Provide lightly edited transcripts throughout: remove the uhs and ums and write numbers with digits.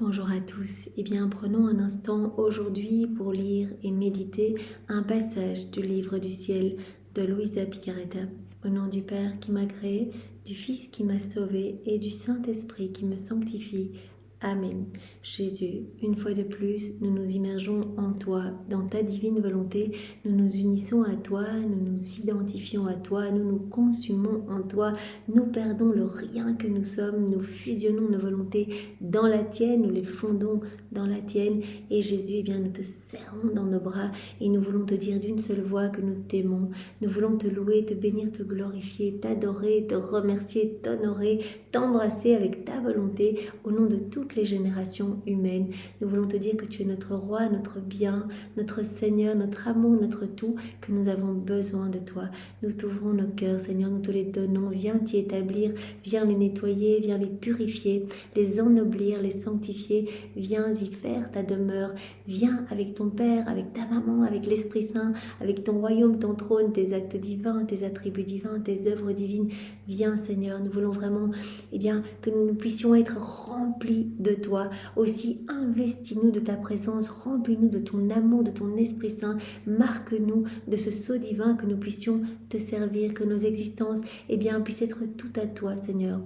Bonjour à tous. Eh bien, prenons un instant aujourd'hui pour lire et méditer un passage du livre du ciel de Luisa Picaretta. Au nom du Père qui m'a créé, du Fils qui m'a sauvé et du Saint-Esprit qui me sanctifie. Amen. Jésus, une fois de plus, nous nous immergeons en toi, dans ta divine volonté, nous nous unissons à toi, nous nous identifions à toi, nous nous consumons en toi, nous perdons le rien que nous sommes, nous fusionnons nos volontés dans la tienne, nous les fondons dans la tienne, et Jésus, eh bien, nous te serrons dans nos bras, et nous voulons te dire d'une seule voix que nous t'aimons, nous voulons te louer, te bénir, te glorifier, t'adorer, te remercier, t'honorer, t'embrasser avec ta volonté, au nom de toutes les générations humaines. Nous voulons te dire que tu es notre roi, notre bien, notre Seigneur, notre amour, notre tout, que nous avons besoin de toi. Nous t'ouvrons nos cœurs, Seigneur, nous te les donnons. Viens t'y établir, viens les nettoyer, viens les purifier, les ennoblir, les sanctifier. Viens y faire ta demeure. Viens avec ton Père, avec ta maman, avec l'Esprit Saint, avec ton royaume, ton trône, tes actes divins, tes attributs divins, tes œuvres divines. Viens, Seigneur, nous voulons vraiment que nous puissions être remplis de toi. Aussi, investis-nous de ta présence, remplis-nous de ton amour, de ton Esprit Saint. Marque-nous de ce sceau divin, que nous puissions te servir, que nos existences puissent être tout à toi, Seigneur.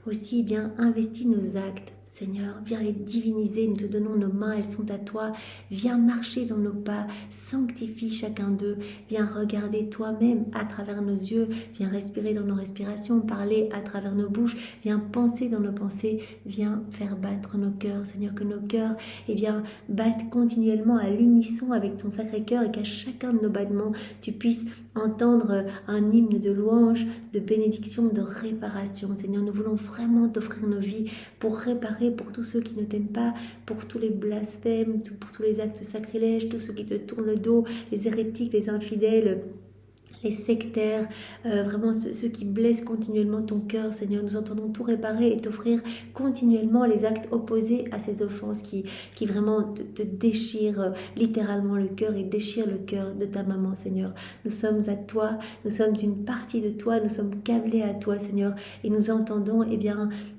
Aussi, investis nos actes. Seigneur, viens les diviniser, nous te donnons nos mains, elles sont à toi. Viens marcher dans nos pas, sanctifie chacun d'eux. Viens regarder toi-même à travers nos yeux, viens respirer dans nos respirations, parler à travers nos bouches, viens penser dans nos pensées, viens faire battre nos cœurs. Seigneur, que nos cœurs battent continuellement à l'unisson avec ton Sacré-Cœur et qu'à chacun de nos battements, tu puisses entendre un hymne de louange, de bénédiction, de réparation. Seigneur, nous voulons vraiment t'offrir nos vies pour réparer pour tous ceux qui ne t'aiment pas, pour tous les blasphèmes, pour tous les actes sacrilèges, tous ceux qui te tournent le dos, les hérétiques, les infidèles, les sectaires, vraiment ceux qui blessent continuellement ton cœur, Seigneur. Nous entendons tout réparer et t'offrir continuellement les actes opposés à ces offenses qui vraiment te déchirent littéralement le cœur et déchirent le cœur de ta maman, Seigneur. Nous sommes à toi, nous sommes une partie de toi, nous sommes câblés à toi, Seigneur, et nous entendons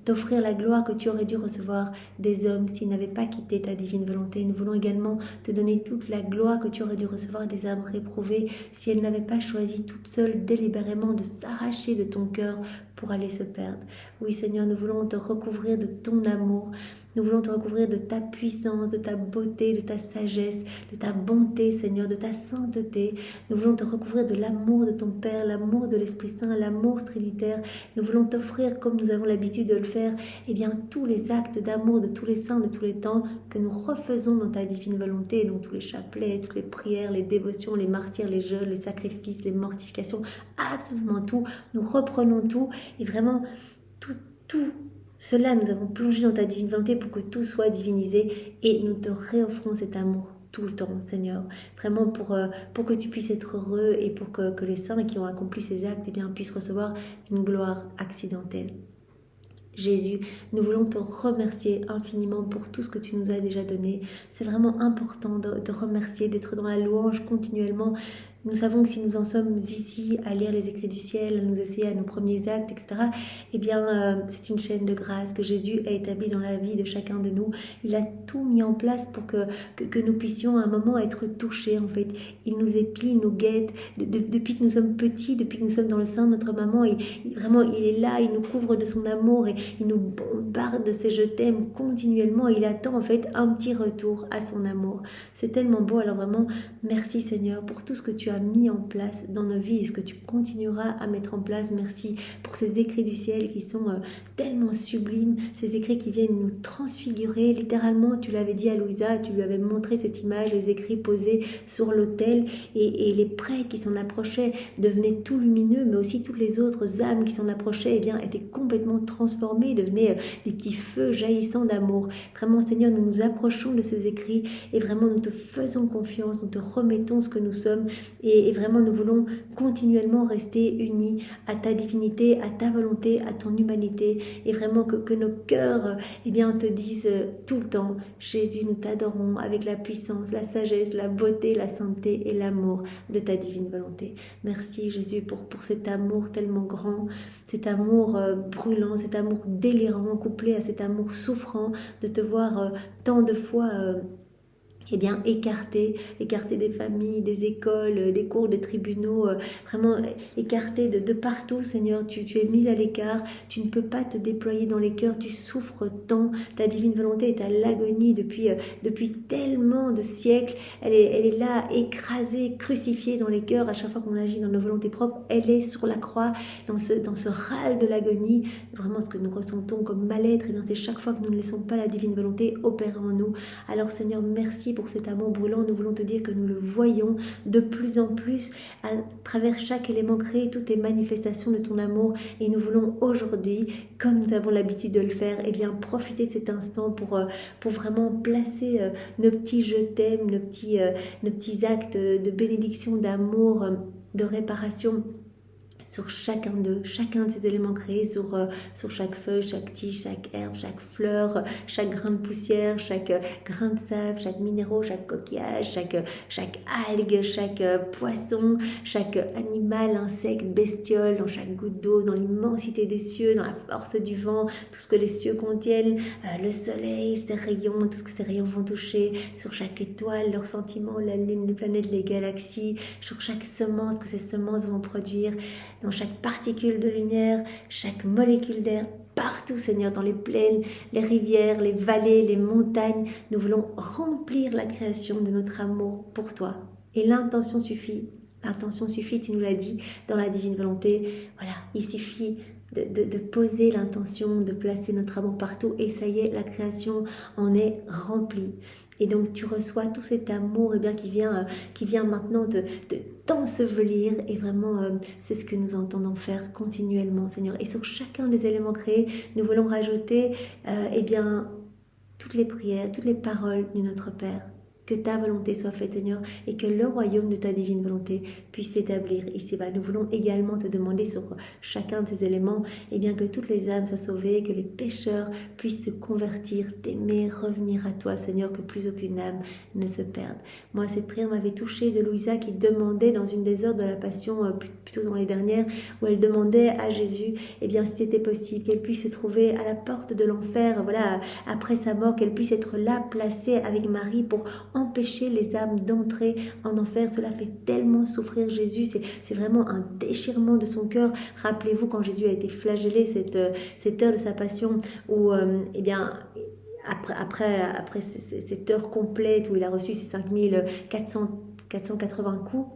t'offrir la gloire que tu aurais dû recevoir des hommes s'ils n'avaient pas quitté ta divine volonté. Nous voulons également te donner toute la gloire que tu aurais dû recevoir des âmes réprouvées si elles n'avaient pas choisi toute seule délibérément de s'arracher de ton cœur pour aller se perdre. Oui, Seigneur, nous voulons te recouvrir de ton amour. Nous voulons te recouvrir de ta puissance, de ta beauté, de ta sagesse, de ta bonté, Seigneur, de ta sainteté. Nous voulons te recouvrir de l'amour de ton Père, l'amour de l'Esprit Saint, l'amour trinitaire. Nous voulons t'offrir, comme nous avons l'habitude de le faire, tous les actes d'amour de tous les saints, de tous les temps, que nous refaisons dans ta divine volonté, donc tous les chapelets, toutes les prières, les dévotions, les martyrs, les jeûnes, les sacrifices, les mortifications, absolument tout. Nous reprenons tout et vraiment tout cela, nous avons plongé dans ta divine volonté pour que tout soit divinisé et nous te réoffrons cet amour tout le temps, Seigneur. Vraiment pour que tu puisses être heureux et pour que les saints qui ont accompli ces actes puissent recevoir une gloire accidentelle. Jésus, nous voulons te remercier infiniment pour tout ce que tu nous as déjà donné. C'est vraiment important de remercier, d'être dans la louange continuellement. Nous savons que si nous en sommes ici à lire les écrits du ciel, à nous essayer à nos premiers actes, etc., c'est une chaîne de grâce que Jésus a établie dans la vie de chacun de nous. Il a tout mis en place pour que nous puissions à un moment être touchés, en fait. Il nous épie, il nous guette. Depuis que nous sommes petits, depuis que nous sommes dans le sein de notre maman, il est là, il nous couvre de son amour et il nous bombarde de ses je t'aime continuellement. Il attend en fait un petit retour à son amour. C'est tellement beau. Alors vraiment, merci Seigneur pour tout ce que tu as mis en place dans nos vies et ce que tu continueras à mettre en place. Merci pour ces écrits du ciel qui sont tellement sublimes, ces écrits qui viennent nous transfigurer. Littéralement, tu l'avais dit à Louisa, tu lui avais montré cette image, les écrits posés sur l'autel et les prêtres qui s'en approchaient devenaient tout lumineux, mais aussi toutes les autres âmes qui s'en approchaient étaient complètement transformées, devenaient des petits feux jaillissants d'amour. Vraiment, Seigneur, nous nous approchons de ces écrits et vraiment nous te faisons confiance, nous te remettons ce que nous sommes Et vraiment, nous voulons continuellement rester unis à ta divinité, à ta volonté, à ton humanité. Et vraiment que nos cœurs te disent tout le temps, Jésus, nous t'adorons avec la puissance, la sagesse, la beauté, la sainteté et l'amour de ta divine volonté. Merci Jésus pour cet amour tellement grand, cet amour brûlant, cet amour délirant, couplé à cet amour souffrant de te voir tant de fois écarté des familles, des écoles, des cours, des tribunaux, vraiment écarté de partout, Seigneur. Tu es mis à l'écart, tu ne peux pas te déployer dans les cœurs, tu souffres tant, ta divine volonté est à l'agonie depuis tellement de siècles, elle est là, écrasée, crucifiée dans les cœurs, à chaque fois qu'on agit dans nos volontés propres, elle est sur la croix, dans ce râle de l'agonie, vraiment ce que nous ressentons comme mal-être, c'est chaque fois que nous ne laissons pas la divine volonté opérer en nous. Alors Seigneur, merci pour cet amour brûlant, nous voulons te dire que nous le voyons de plus en plus à travers chaque élément créé, toutes les manifestations de ton amour, et nous voulons aujourd'hui, comme nous avons l'habitude de le faire, profiter de cet instant pour vraiment placer nos petits je t'aime, nos petits actes de bénédiction, d'amour, de réparation sur chacun de ces éléments créés, sur chaque feuille, chaque tige, chaque herbe, chaque fleur, chaque grain de poussière, chaque grain de sable, chaque minéraux, chaque coquillage, chaque algue, chaque poisson, chaque animal, insecte, bestiole, dans chaque goutte d'eau, dans l'immensité des cieux, dans la force du vent, tout ce que les cieux contiennent, le soleil, ses rayons, tout ce que ces rayons vont toucher, sur chaque étoile, leurs sentiments, la lune, les planètes, les galaxies, sur chaque semence que ces semences vont produire, dans chaque particule de lumière, chaque molécule d'air, partout Seigneur, dans les plaines, les rivières, les vallées, les montagnes, nous voulons remplir la création de notre amour pour toi. Et l'intention suffit, tu nous l'as dit, dans la divine volonté. Voilà, il suffit de poser l'intention, de placer notre amour partout, et ça y est, la création en est remplie. Et donc tu reçois tout cet amour qui vient maintenant de t'ensevelir, et vraiment c'est ce que nous entendons faire continuellement, Seigneur. Et sur chacun des éléments créés, nous voulons rajouter toutes les prières, toutes les paroles de notre Père. Que ta volonté soit faite, Seigneur, et que le royaume de ta divine volonté puisse s'établir ici-bas. Nous voulons également te demander sur chacun de ces éléments, que toutes les âmes soient sauvées, que les pécheurs puissent se convertir, t'aimer, revenir à toi, Seigneur, que plus aucune âme ne se perde. Moi, cette prière m'avait touchée de Louisa, qui demandait dans une des heures de la Passion, plutôt dans les dernières, où elle demandait à Jésus, si c'était possible, qu'elle puisse se trouver à la porte de l'enfer, voilà, après sa mort, qu'elle puisse être là, placée avec Marie pour empêcher les âmes d'entrer en enfer. Cela fait tellement souffrir Jésus, c'est vraiment un déchirement de son cœur. Rappelez-vous quand Jésus a été flagellé, cette heure de sa passion, où après cette heure complète où il a reçu ses 5480 coups,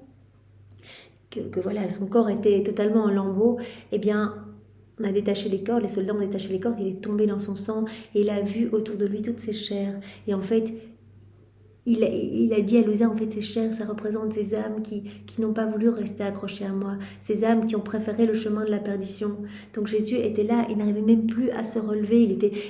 que voilà, son corps était totalement en lambeaux, on a détaché les cordes, les soldats ont détaché les cordes, il est tombé dans son sang, et il a vu autour de lui toutes ces chairs, et en fait il a dit à Louisa, en fait, ces chairs, ça représente ces âmes qui n'ont pas voulu rester accrochées à moi, ces âmes qui ont préféré le chemin de la perdition. Donc Jésus était là, il n'arrivait même plus à se relever,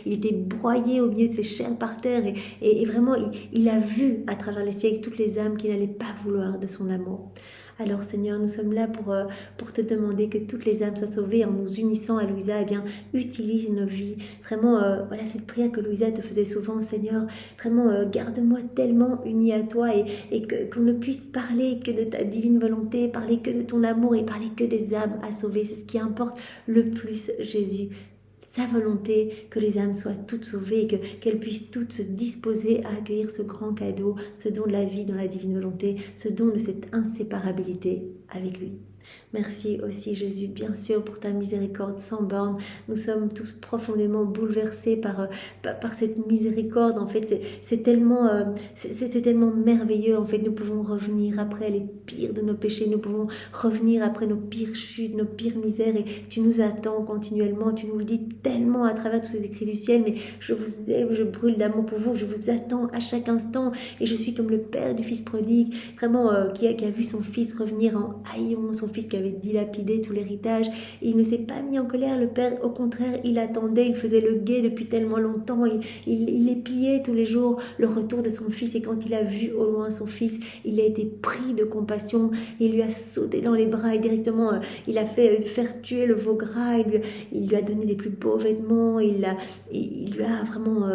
il était broyé au milieu de ces chairs par terre, et vraiment, il a vu à travers les siècles toutes les âmes qui n'allaient pas vouloir de son amour. Alors Seigneur, nous sommes là pour te demander que toutes les âmes soient sauvées, en nous unissant à Louisa, utilise nos vies. Vraiment, voilà cette prière que Louisa te faisait souvent, Seigneur, vraiment garde-moi tellement unie à toi, et qu'on ne puisse parler que de ta divine volonté, parler que de ton amour, et parler que des âmes à sauver. C'est ce qui importe le plus, Jésus. Sa volonté, que les âmes soient toutes sauvées, et qu'elles puissent toutes se disposer à accueillir ce grand cadeau, ce don de la vie dans la divine volonté, ce don de cette inséparabilité avec lui. Merci aussi Jésus, bien sûr, pour ta miséricorde sans borne. Nous sommes tous profondément bouleversés par cette miséricorde. En fait, c'est tellement merveilleux. En fait, nous pouvons revenir après les pires de nos péchés. Nous pouvons revenir après nos pires chutes, nos pires misères. Et tu nous attends continuellement. Tu nous le dis tellement à travers tous ces écrits du ciel. Mais je vous aime, je brûle d'amour pour vous. Je vous attends à chaque instant. Et je suis comme le père du fils prodigue, vraiment qui a vu son fils revenir en haillons, son fils qui a avait dilapidé tout l'héritage. Il ne s'est pas mis en colère, le père, au contraire, il attendait, il faisait le guet depuis tellement longtemps, il épiait tous les jours le retour de son fils, et quand il a vu au loin son fils, il a été pris de compassion, il lui a sauté dans les bras et directement il a fait faire tuer le veau gras, il lui a donné des plus beaux vêtements, il lui a vraiment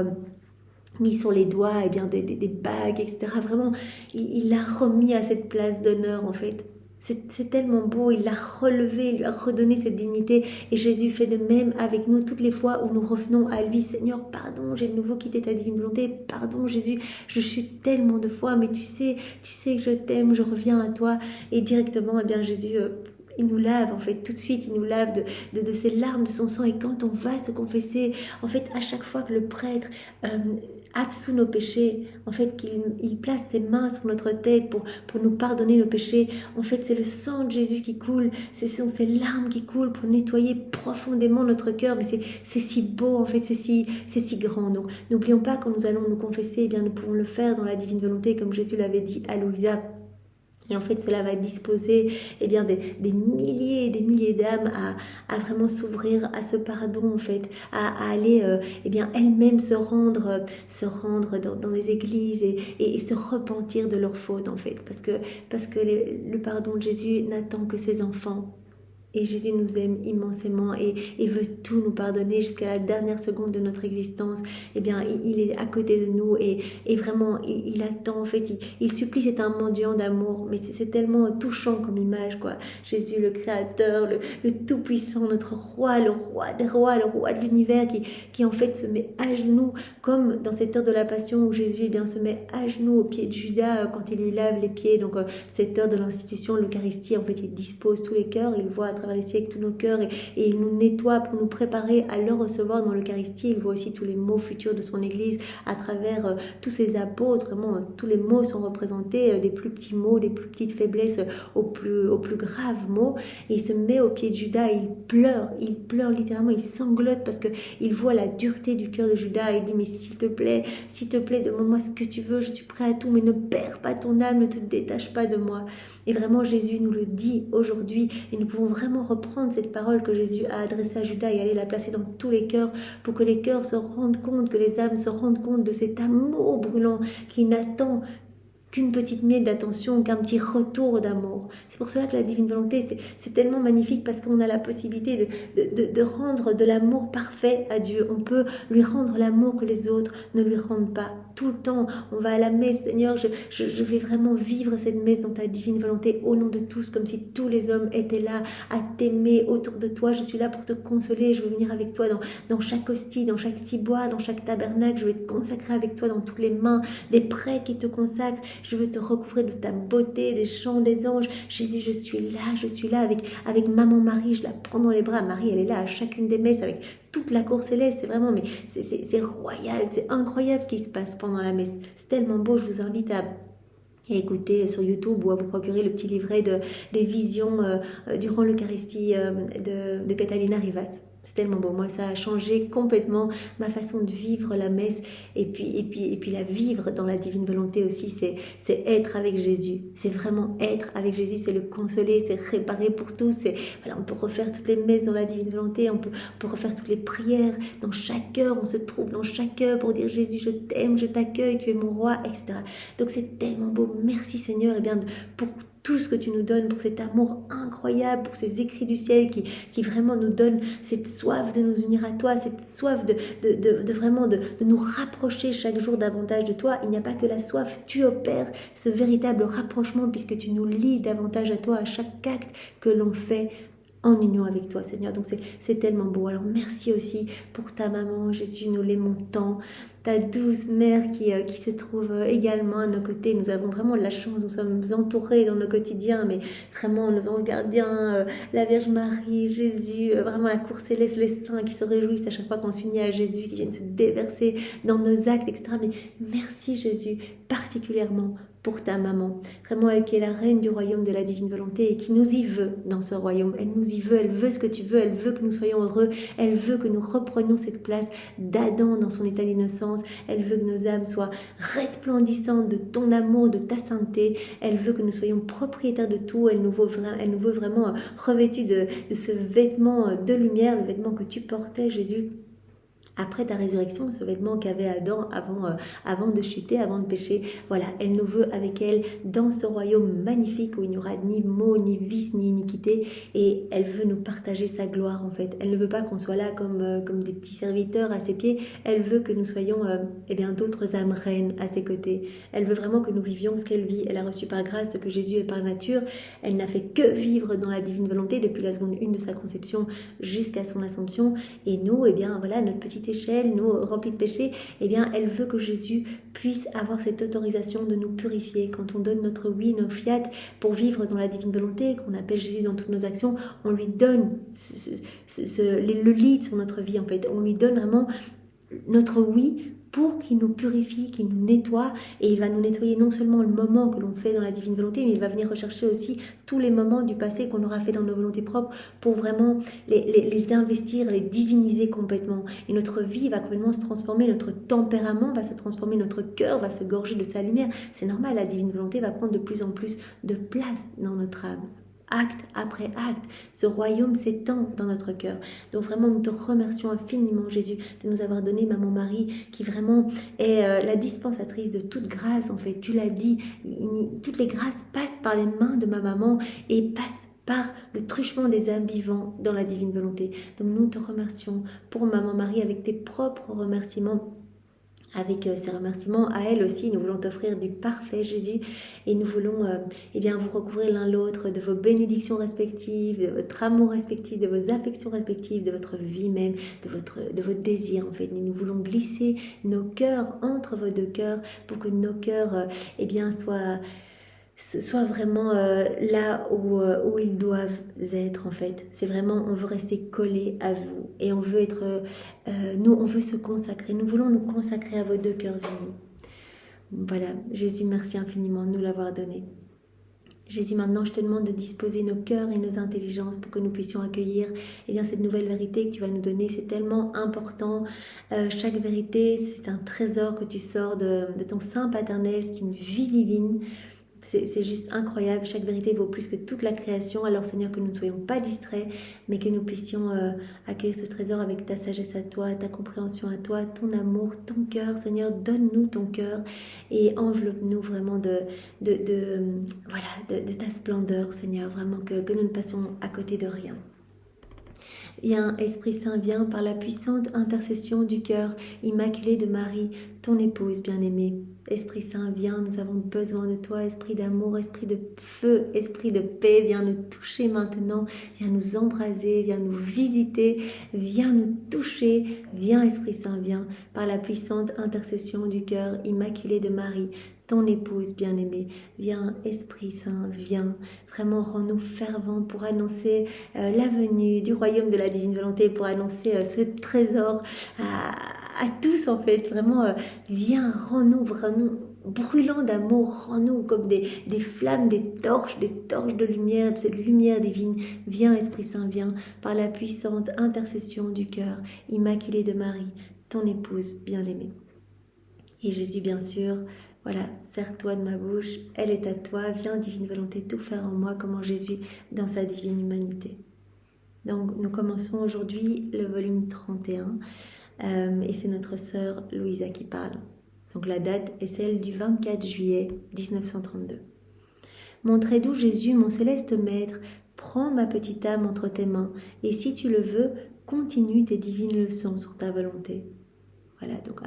mis sur les doigts des bagues, etc. Vraiment, il l'a remis à cette place d'honneur en fait. C'est tellement beau, il l'a relevé, il lui a redonné cette dignité. Et Jésus fait de même avec nous toutes les fois où nous revenons à lui. Seigneur, pardon, j'ai de nouveau quitté ta divine volonté. Pardon Jésus, je chute tellement de fois, mais tu sais que je t'aime, je reviens à toi. Et directement, eh bien Jésus... il nous lave en fait, tout de suite il nous lave de ses larmes, de son sang. Et quand on va se confesser, en fait à chaque fois que le prêtre absout nos péchés, en fait qu'il place ses mains sur notre tête pour nous pardonner nos péchés, en fait c'est le sang de Jésus qui coule, ce sont ses larmes qui coulent pour nettoyer profondément notre cœur. Mais c'est si beau en fait, c'est si grand. Donc n'oublions pas, quand nous allons nous confesser, eh bien nous pouvons le faire dans la divine volonté comme Jésus l'avait dit à Louisa. Et en fait, cela va disposer des milliers et des milliers d'âmes à vraiment s'ouvrir à ce pardon, en fait, à aller elles-mêmes se rendre dans des églises et se repentir de leurs fautes, en fait. Parce que le pardon de Jésus n'attend que ses enfants. Et Jésus nous aime immensément et veut tout nous pardonner jusqu'à la dernière seconde de notre existence. Eh bien, il est à côté de nous et vraiment, il attend, en fait, il supplie. C'est un mendiant d'amour, mais c'est tellement touchant comme image, quoi. Jésus, le Créateur, le Tout-Puissant, notre roi, le roi des rois, le roi de l'univers qui en fait se met à genoux, comme dans cette heure de la Passion où Jésus se met à genoux au pied de Judas quand il lui lave les pieds. Donc, cette heure de l'institution, l'Eucharistie, en fait, il dispose tous les cœurs, il voit à travers les siècles tous nos cœurs et il nous nettoie pour nous préparer à le recevoir dans l'Eucharistie. Il voit aussi tous les mots futurs de son Église à travers tous ses apôtres. Vraiment, tous les mots sont représentés, des plus petits mots, des plus petites faiblesses aux plus graves mots. Et il se met au pied de Judas et il pleure littéralement, il sanglote parce qu'il voit la dureté du cœur de Judas. Il dit: mais s'il te plaît, demande-moi ce que tu veux, je suis prêt à tout, mais ne perds pas ton âme, ne te détache pas de moi. Et vraiment, Jésus nous le dit aujourd'hui, et nous pouvons vraiment reprendre cette parole que Jésus a adressée à Judas et aller la placer dans tous les cœurs pour que les cœurs se rendent compte, que les âmes se rendent compte de cet amour brûlant qui n'attend qu'une petite miette d'attention, qu'un petit retour d'amour. C'est pour cela que la divine volonté, c'est tellement magnifique, parce qu'on a la possibilité de rendre de l'amour parfait à Dieu. On peut lui rendre l'amour que les autres ne lui rendent pas. Tout le temps, on va à la messe. Seigneur, je vais vraiment vivre cette messe dans ta divine volonté, au nom de tous, comme si tous les hommes étaient là à t'aimer autour de toi. Je suis là pour te consoler. Je veux venir avec toi dans chaque hostie, dans chaque ciboire, dans chaque tabernacle. Je vais te consacrer avec toi dans toutes les mains des prêtres qui te consacrent. Je veux te recouvrir de ta beauté, des chants des anges. Jésus, je suis là avec maman Marie, je la prends dans les bras. Marie, elle est là à chacune des messes avec toute la cour céleste. C'est vraiment, mais c'est royal, c'est incroyable ce qui se passe pendant la messe. C'est tellement beau, je vous invite à écouter sur YouTube ou à vous procurer le petit livret des visions durant l'Eucharistie de Catalina Rivas. C'est tellement beau. Moi, ça a changé complètement ma façon de vivre la messe et puis la vivre dans la divine volonté aussi. C'est être avec Jésus. C'est vraiment être avec Jésus. C'est le consoler, c'est réparer pour tous. On peut refaire toutes les messes dans la divine volonté. On peut refaire toutes les prières. Dans chaque heure, on se trouve dans chaque heure pour dire: Jésus, je t'aime, je t'accueille, tu es mon roi, etc. Donc c'est tellement beau. Merci Seigneur, pour tout ce que tu nous donnes, pour cet amour incroyable, pour ces écrits du ciel qui vraiment nous donnent cette soif de nous unir à toi, cette soif de vraiment de nous rapprocher chaque jour davantage de toi. Il n'y a pas que la soif, tu opères ce véritable rapprochement puisque tu nous lies davantage à toi à chaque acte que l'on fait en union avec toi, Seigneur. Donc c'est tellement beau. Alors merci aussi pour ta maman, Jésus, nous l'aimons tant. Ta douce mère qui se trouve également à nos côtés. Nous avons vraiment la chance, nous sommes entourés dans nos quotidiens, mais vraiment nos anges gardiens, la Vierge Marie, Jésus, vraiment la cour céleste, les saints qui se réjouissent à chaque fois qu'on s'unit à Jésus, qui viennent se déverser dans nos actes, etc. Mais merci Jésus, particulièrement pour ta maman, vraiment elle qui est la reine du royaume de la divine volonté et qui nous y veut dans ce royaume. Elle nous y veut, elle veut ce que tu veux, elle veut que nous soyons heureux, elle veut que nous reprenions cette place d'Adam dans son état d'innocence, elle veut que nos âmes soient resplendissantes de ton amour, de ta sainteté, elle veut que nous soyons propriétaires de tout, elle nous veut vraiment revêtus de ce vêtement de lumière, le vêtement que tu portais, Jésus. Après ta résurrection, ce vêtement qu'avait Adam avant de chuter, avant de pécher, voilà, elle nous veut avec elle dans ce royaume magnifique où il n'y aura ni maux, ni vice, ni iniquité, et elle veut nous partager sa gloire en fait. Elle ne veut pas qu'on soit là comme des petits serviteurs à ses pieds, elle veut que nous soyons d'autres âmes reines à ses côtés. Elle veut vraiment que nous vivions ce qu'elle vit. Elle a reçu par grâce ce que Jésus est par nature. Elle n'a fait que vivre dans la divine volonté depuis la seconde 1 de sa conception jusqu'à son assomption, et nous, voilà, notre petite échelle, nous remplis de péché, elle veut que Jésus puisse avoir cette autorisation de nous purifier. Quand on donne notre oui, nos fiat pour vivre dans la divine volonté, qu'on appelle Jésus dans toutes nos actions, on lui donne le lead sur notre vie en fait. On lui donne vraiment notre oui pour qu'il nous purifie, qu'il nous nettoie, et il va nous nettoyer non seulement le moment que l'on fait dans la divine volonté, mais il va venir rechercher aussi tous les moments du passé qu'on aura fait dans nos volontés propres pour vraiment les investir, les diviniser complètement. Et notre vie va complètement se transformer, notre tempérament va se transformer, notre cœur va se gorger de sa lumière. C'est normal, la divine volonté va prendre de plus en plus de place dans notre âme. Acte après acte, ce royaume s'étend dans notre cœur. Donc vraiment, nous te remercions infiniment, Jésus, de nous avoir donné Maman Marie, qui vraiment est la dispensatrice de toute grâce. En fait, tu l'as dit, toutes les grâces passent par les mains de ma maman et passent par le truchement des âmes vivants dans la divine volonté. Donc nous te remercions pour Maman Marie avec tes propres remerciements. Avec ces remerciements à elle aussi, nous voulons t'offrir du parfait Jésus, et nous voulons vous recouvrir l'un l'autre de vos bénédictions respectives, de votre amour respectif, de vos affections respectives, de votre vie même, de vos désirs en fait. Et nous voulons glisser nos cœurs entre vos deux cœurs pour que nos cœurs soient vraiment là où ils doivent être en fait. C'est vraiment, on veut rester collés à vous et on veut être, on veut se consacrer, nous voulons nous consacrer à vos deux cœurs unis. Voilà, Jésus, merci infiniment de nous l'avoir donné. Jésus, maintenant je te demande de disposer nos cœurs et nos intelligences pour que nous puissions accueillir cette nouvelle vérité que tu vas nous donner. C'est tellement important. Chaque vérité, c'est un trésor que tu sors de ton sein paternel, c'est une vie divine. C'est juste incroyable, chaque vérité vaut plus que toute la création. Alors Seigneur, que nous ne soyons pas distraits, mais que nous puissions accueillir ce trésor avec ta sagesse à toi, ta compréhension à toi, ton amour, ton cœur. Seigneur, donne-nous ton cœur et enveloppe-nous vraiment de ta splendeur, Seigneur, vraiment que nous ne passions à côté de rien. Viens, Esprit Saint, viens par la puissante intercession du cœur immaculé de Marie, ton épouse bien-aimée. Esprit Saint, viens, nous avons besoin de toi, esprit d'amour, esprit de feu, esprit de paix, viens nous toucher maintenant, viens nous embraser, viens nous visiter, viens nous toucher, viens Esprit Saint, viens, par la puissante intercession du cœur immaculé de Marie, ton épouse bien-aimée. Viens Esprit Saint, viens, vraiment rends-nous fervents pour annoncer la venue du royaume de la divine volonté, pour annoncer ce trésor à tous en fait. Vraiment, viens, rends-nous brûlants d'amour, rends-nous comme des flammes, des torches de lumière, de cette lumière divine. Viens Esprit Saint, viens, par la puissante intercession du cœur immaculé de Marie, ton épouse bien-aimée. Et Jésus, bien sûr, voilà, serre-toi de ma bouche, elle est à toi, viens divine volonté tout faire en moi comme en Jésus dans sa divine humanité. Donc nous commençons aujourd'hui le volume 31 et c'est notre sœur Louisa qui parle. Donc la date est celle du 24 juillet 1932. Mon très doux Jésus, mon céleste maître, prends ma petite âme entre tes mains et si tu le veux, continue tes divines leçons sur ta volonté. Voilà, donc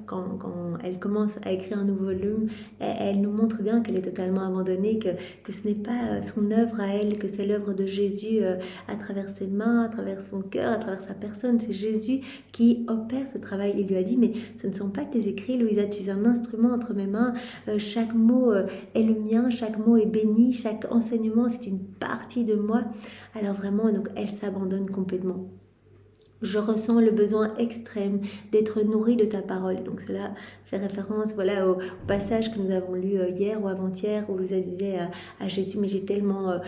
quand elle commence à écrire un nouveau volume, elle nous montre bien qu'elle est totalement abandonnée, que ce n'est pas son œuvre à elle, que c'est l'œuvre de Jésus à travers ses mains, à travers son cœur, à travers sa personne. C'est Jésus qui opère ce travail. Il lui a dit, mais ce ne sont pas tes écrits, Louisa, tu es un instrument entre mes mains. Chaque mot est le mien, chaque mot est béni, chaque enseignement, c'est une partie de moi. Alors vraiment, donc, elle s'abandonne complètement. Je ressens le besoin extrême d'être nourri de ta parole. Donc cela fait référence voilà, au passage que nous avons lu hier ou avant-hier où Louisa disait à Jésus, mais j'ai tellement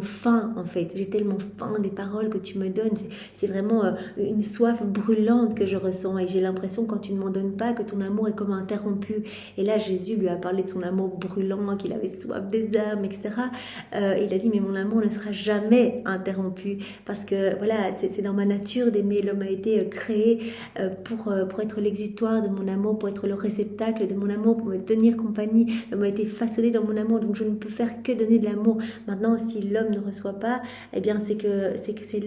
faim en fait, j'ai tellement faim des paroles que tu me donnes. C'est vraiment une soif brûlante que je ressens et j'ai l'impression quand tu ne m'en donnes pas que ton amour est comme interrompu. Et là Jésus lui a parlé de son amour brûlant, qu'il avait soif des âmes, etc. Il a dit, mais mon amour ne sera jamais interrompu parce que voilà, c'est dans ma nature d'aimer. L'homme a été créé pour être l'exutoire de mon amour, pour être le réceptacle de mon amour, pour me tenir compagnie. L'homme a été façonné dans mon amour, donc je ne peux faire que donner de l'amour. Maintenant, si l'homme ne reçoit pas, eh bien c'est que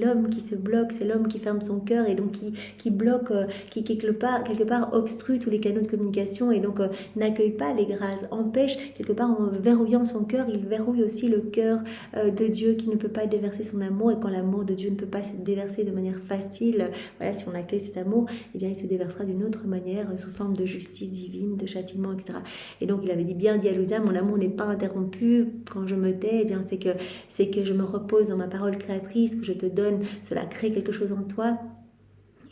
l'homme qui se bloque, c'est l'homme qui ferme son cœur et donc qui bloque, qui quelque part obstrue tous les canaux de communication et donc n'accueille pas les grâces, empêche quelque part en verrouillant son cœur, il verrouille aussi le cœur de Dieu qui ne peut pas déverser son amour. Et quand l'amour de Dieu ne peut pas se déverser de manière facile, voilà, si on accueille cet amour, eh bien il se déversera d'une autre manière sous forme de justice divine, de châtiment, etc. Et donc il avait bien dit à Louisa, mon amour n'est pas interrompu quand je me tais, eh bien c'est que je me repose dans ma parole créatrice, que je te donne, cela crée quelque chose en toi.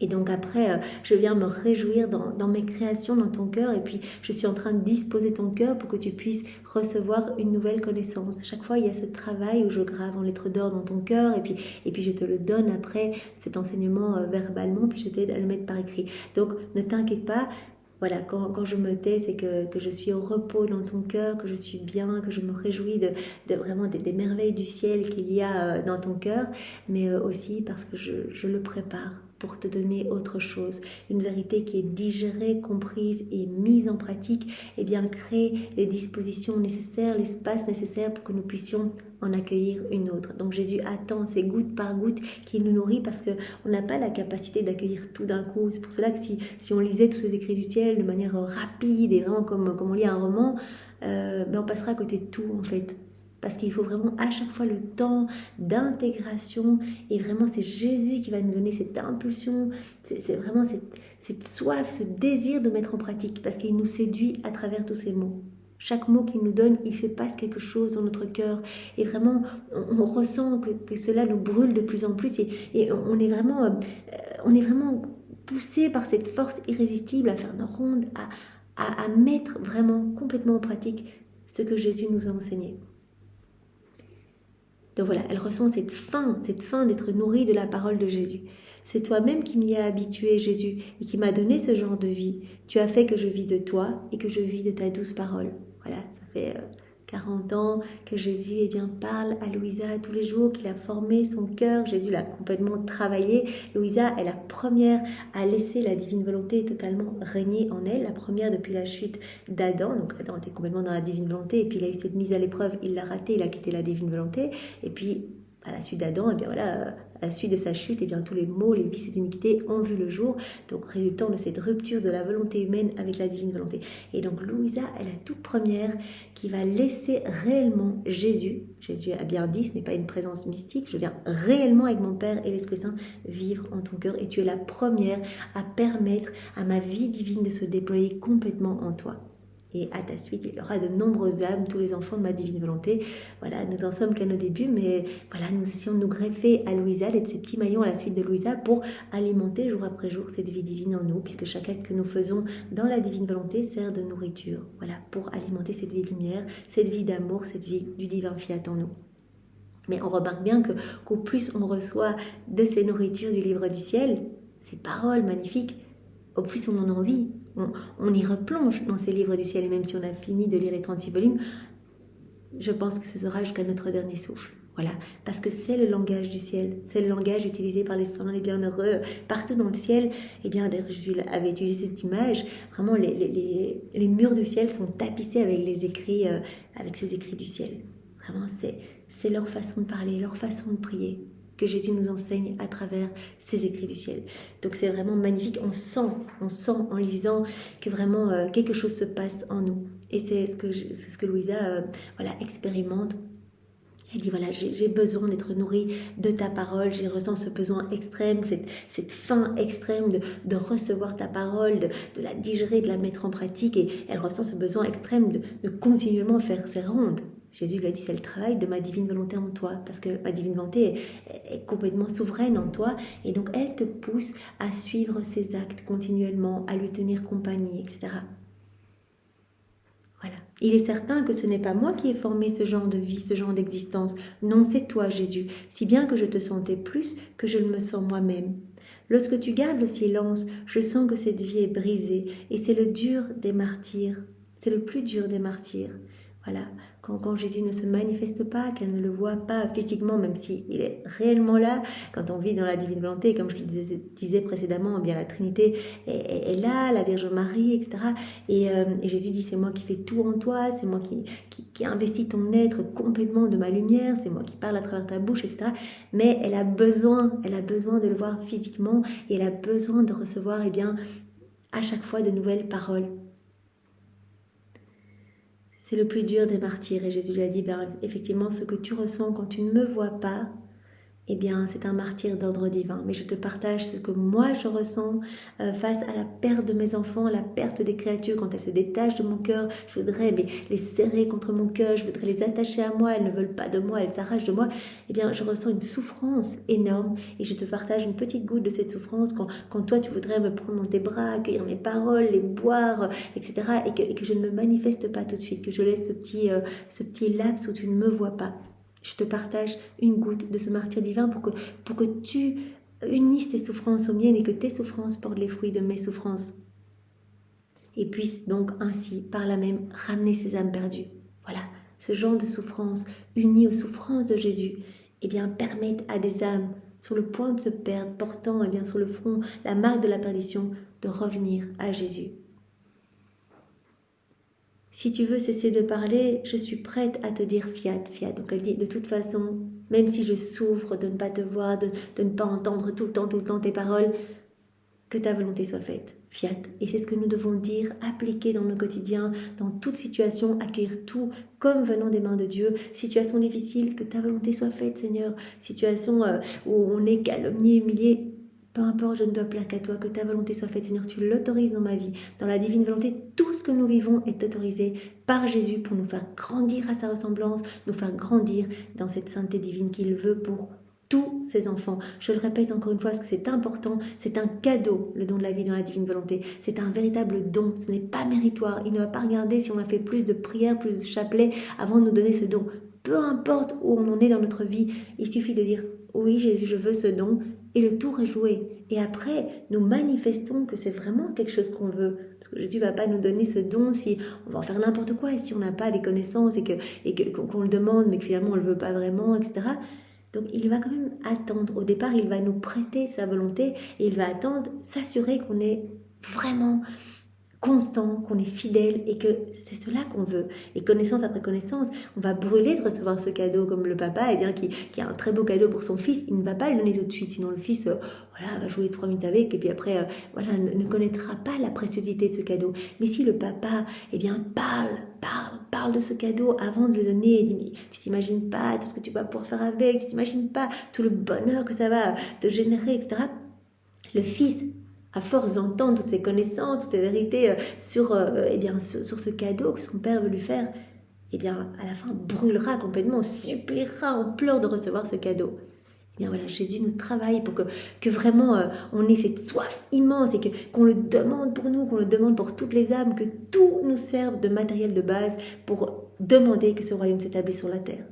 Et donc après, je viens me réjouir dans mes créations, dans ton cœur. Et puis, je suis en train de disposer ton cœur pour que tu puisses recevoir une nouvelle connaissance. Chaque fois, il y a ce travail où je grave en lettres d'or dans ton cœur. Et puis je te le donne après, cet enseignement verbalement. Puis je t'aide à le mettre par écrit. Donc, ne t'inquiète pas. Voilà, quand je me tais, c'est que je suis au repos dans ton cœur, que je suis bien, que je me réjouis de vraiment des merveilles du ciel qu'il y a dans ton cœur, mais aussi parce que je le prépare pour te donner autre chose, une vérité qui est digérée, comprise et mise en pratique, et bien créer les dispositions nécessaires, l'espace nécessaire pour que nous puissions en accueillir une autre. Donc Jésus attend, c'est goutte par goutte qu'il nous nourrit parce qu'on n'a pas la capacité d'accueillir tout d'un coup. C'est pour cela que si on lisait tous ces écrits du ciel de manière rapide et vraiment comme on lit un roman, on passera à côté de tout en fait. Parce qu'il faut vraiment à chaque fois le temps d'intégration et vraiment c'est Jésus qui va nous donner cette impulsion, c'est vraiment cette soif, ce désir de mettre en pratique parce qu'il nous séduit à travers tous ces mots. Chaque mot qu'il nous donne, il se passe quelque chose dans notre cœur et vraiment on ressent que cela nous brûle de plus en plus et on est vraiment poussé par cette force irrésistible à faire nos rondes, à mettre vraiment complètement en pratique ce que Jésus nous a enseigné. Donc voilà, elle ressent cette faim d'être nourrie de la parole de Jésus. C'est toi-même qui m'y as habitué, Jésus, et qui m'a donné ce genre de vie. Tu as fait que je vis de toi et que je vis de ta douce parole. Voilà, ça fait 40 ans que Jésus parle à Louisa tous les jours, qu'il a formé son cœur. Jésus l'a complètement travaillé. Louisa est la première à laisser la divine volonté totalement régner en elle, la première depuis la chute d'Adam. Donc Adam était complètement dans la divine volonté et puis il a eu cette mise à l'épreuve, il l'a raté, il a quitté la divine volonté. Et puis à la suite d'Adam, à la suite de sa chute, tous les maux, les vices et iniquités ont vu le jour, donc résultant de cette rupture de la volonté humaine avec la divine volonté. Et donc Louisa est la toute première qui va laisser réellement Jésus a bien dit, ce n'est pas une présence mystique, je viens réellement avec mon Père et l'Esprit Saint vivre en ton cœur et tu es la première à permettre à ma vie divine de se déployer complètement en toi. Et à ta suite, il y aura de nombreuses âmes, tous les enfants de ma divine volonté. Voilà, nous en sommes qu'à nos débuts, mais voilà, nous essayons de nous greffer à Louisa, d'être ces petits maillons à la suite de Louisa pour alimenter jour après jour cette vie divine en nous, puisque chaque acte que nous faisons dans la divine volonté sert de nourriture. Voilà, pour alimenter cette vie de lumière, cette vie d'amour, cette vie du divin fiat en nous. Mais on remarque bien qu'au plus on reçoit de ces nourritures du livre du ciel, ces paroles magnifiques, au plus on en a envie. On y replonge dans ces livres du ciel et même si on a fini de lire les 36 volumes, je pense que ce sera jusqu'à notre dernier souffle. Voilà, parce que c'est le langage du ciel, c'est le langage utilisé par les saints, les bienheureux, partout dans le ciel. Et bien, Jules avait utilisé cette image, vraiment les murs du ciel sont tapissés avec les écrits, avec ces écrits du ciel. Vraiment, c'est leur façon de parler, leur façon de prier que Jésus nous enseigne à travers ces écrits du ciel. Donc c'est vraiment magnifique, on sent en lisant que vraiment quelque chose se passe en nous. Et c'est ce que Louisa expérimente. Elle dit voilà, j'ai besoin d'être nourrie de ta parole, j'ai ressens ce besoin extrême, cette faim extrême de recevoir ta parole, de la digérer, de la mettre en pratique et elle ressent ce besoin extrême de continuellement faire ses rondes. Jésus lui a dit, c'est le travail de ma divine volonté en toi, parce que ma divine volonté est complètement souveraine en toi, et donc elle te pousse à suivre ses actes continuellement, à lui tenir compagnie, etc. Voilà. Il est certain que ce n'est pas moi qui ai formé ce genre de vie, ce genre d'existence. Non, c'est toi, Jésus, si bien que je te sentais plus que je ne me sens moi-même. Lorsque tu gardes le silence, je sens que cette vie est brisée, et c'est le dur des martyrs. C'est le plus dur des martyrs. Voilà, quand Jésus ne se manifeste pas, qu'elle ne le voit pas physiquement, même s'il est réellement là, quand on vit dans la divine volonté, comme je le disais précédemment, bien la Trinité est là, la Vierge Marie, etc. Et Jésus dit, c'est moi qui fais tout en toi, c'est moi qui investis ton être complètement de ma lumière, c'est moi qui parle à travers ta bouche, etc. Mais elle a besoin de le voir physiquement, et elle a besoin de recevoir, eh bien, à chaque fois de nouvelles paroles. C'est le plus dur des martyrs. Et Jésus lui a dit, effectivement, ce que tu ressens quand tu ne me vois pas, eh bien, c'est un martyr d'ordre divin. Mais je te partage ce que moi je ressens face à la perte de mes enfants, la perte des créatures, quand elles se détachent de mon cœur. Je voudrais les serrer contre mon cœur, je voudrais les attacher à moi, elles ne veulent pas de moi, elles s'arrachent de moi. Eh bien, je ressens une souffrance énorme, et je te partage une petite goutte de cette souffrance quand toi tu voudrais me prendre dans tes bras, accueillir mes paroles, les boire, etc. Et que je ne me manifeste pas tout de suite, que je laisse ce petit laps où tu ne me vois pas. Je te partage une goutte de ce martyr divin pour que tu unisses tes souffrances aux miennes, et que tes souffrances portent les fruits de mes souffrances. Et puissent donc ainsi, par là même, ramener ces âmes perdues. Voilà, ce genre de souffrance, unie aux souffrances de Jésus, eh bien, permettent à des âmes sur le point de se perdre, portant eh bien, sur le front la marque de la perdition, de revenir à Jésus. Si tu veux cesser de parler, je suis prête à te dire fiat, fiat. Donc elle dit, de toute façon, même si je souffre de ne pas te voir, de ne pas entendre tout le temps tes paroles, que ta volonté soit faite, fiat. Et c'est ce que nous devons dire, appliquer dans nos quotidiens, dans toute situation, accueillir tout comme venant des mains de Dieu. Situation difficile, que ta volonté soit faite, Seigneur. Situation où on est calomnié, humilié, peu importe, je ne dois plaire qu'à toi, que ta volonté soit faite, Seigneur, tu l'autorises dans ma vie. Dans la divine volonté, tout ce que nous vivons est autorisé par Jésus pour nous faire grandir à sa ressemblance, nous faire grandir dans cette sainteté divine qu'il veut pour tous ses enfants. Je le répète encore une fois, parce que c'est important, c'est un cadeau, le don de la vie dans la divine volonté. C'est un véritable don, ce n'est pas méritoire. Il ne va pas regarder si on a fait plus de prières, plus de chapelets avant de nous donner ce don. Peu importe où on en est dans notre vie, il suffit de dire « Oui, Jésus, je veux ce don » et le tour est joué. Et après, nous manifestons que c'est vraiment quelque chose qu'on veut. Parce que Jésus ne va pas nous donner ce don si on va en faire n'importe quoi, et si on n'a pas les connaissances et qu'on le demande, mais que finalement on ne le veut pas vraiment, etc. Donc il va quand même attendre. Au départ, il va nous prêter sa volonté, et il va attendre, s'assurer qu'on est vraiment constant, qu'on est fidèle, et que c'est cela qu'on veut. Et connaissance après connaissance, on va brûler de recevoir ce cadeau, comme le papa eh bien, qui a un très beau cadeau pour son fils. Il ne va pas le donner tout de suite, sinon le fils va jouer 3 minutes avec, et puis après ne connaîtra pas la préciosité de ce cadeau. Mais si le papa eh bien, parle de ce cadeau avant de le donner, et dit, tu t'imagines pas tout ce que tu vas pouvoir faire avec, tu t'imagines pas tout le bonheur que ça va te générer, etc. Le fils, à force d'entendre toutes ces connaissances, toutes ces vérités sur ce cadeau que son père veut lui faire, eh bien, à la fin, brûlera complètement, suppliera en pleurs de recevoir ce cadeau. Eh bien voilà, Jésus nous travaille pour que vraiment on ait cette soif immense, et qu'on le demande pour nous, qu'on le demande pour toutes les âmes, que tout nous serve de matériel de base pour demander que ce royaume s'établisse sur la terre.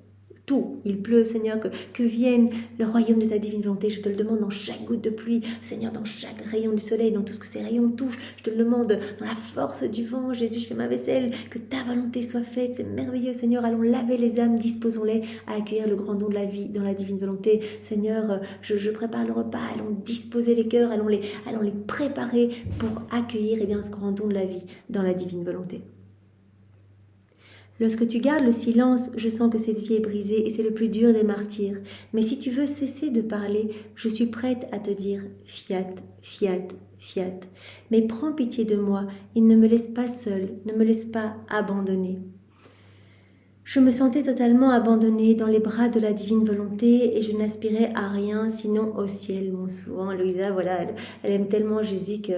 Tout, il pleut, Seigneur, que vienne le royaume de ta divine volonté. Je te le demande dans chaque goutte de pluie, Seigneur, dans chaque rayon du soleil, dans tout ce que ces rayons touchent. Je te le demande dans la force du vent. Jésus, je fais ma vaisselle, que ta volonté soit faite. C'est merveilleux, Seigneur. Allons laver les âmes, disposons-les à accueillir le grand don de la vie dans la divine volonté. Seigneur, je prépare le repas, allons disposer les cœurs, allons les préparer pour accueillir ce grand don de la vie dans la divine volonté. Lorsque tu gardes le silence, je sens que cette vie est brisée, et c'est le plus dur des martyrs. Mais si tu veux cesser de parler, je suis prête à te dire fiat, fiat, fiat. Mais prends pitié de moi et ne me laisse pas seule, ne me laisse pas abandonnée. Je me sentais totalement abandonnée dans les bras de la divine volonté et je n'aspirais à rien sinon au ciel. Bon, souvent, Louisa, voilà, elle aime tellement Jésus que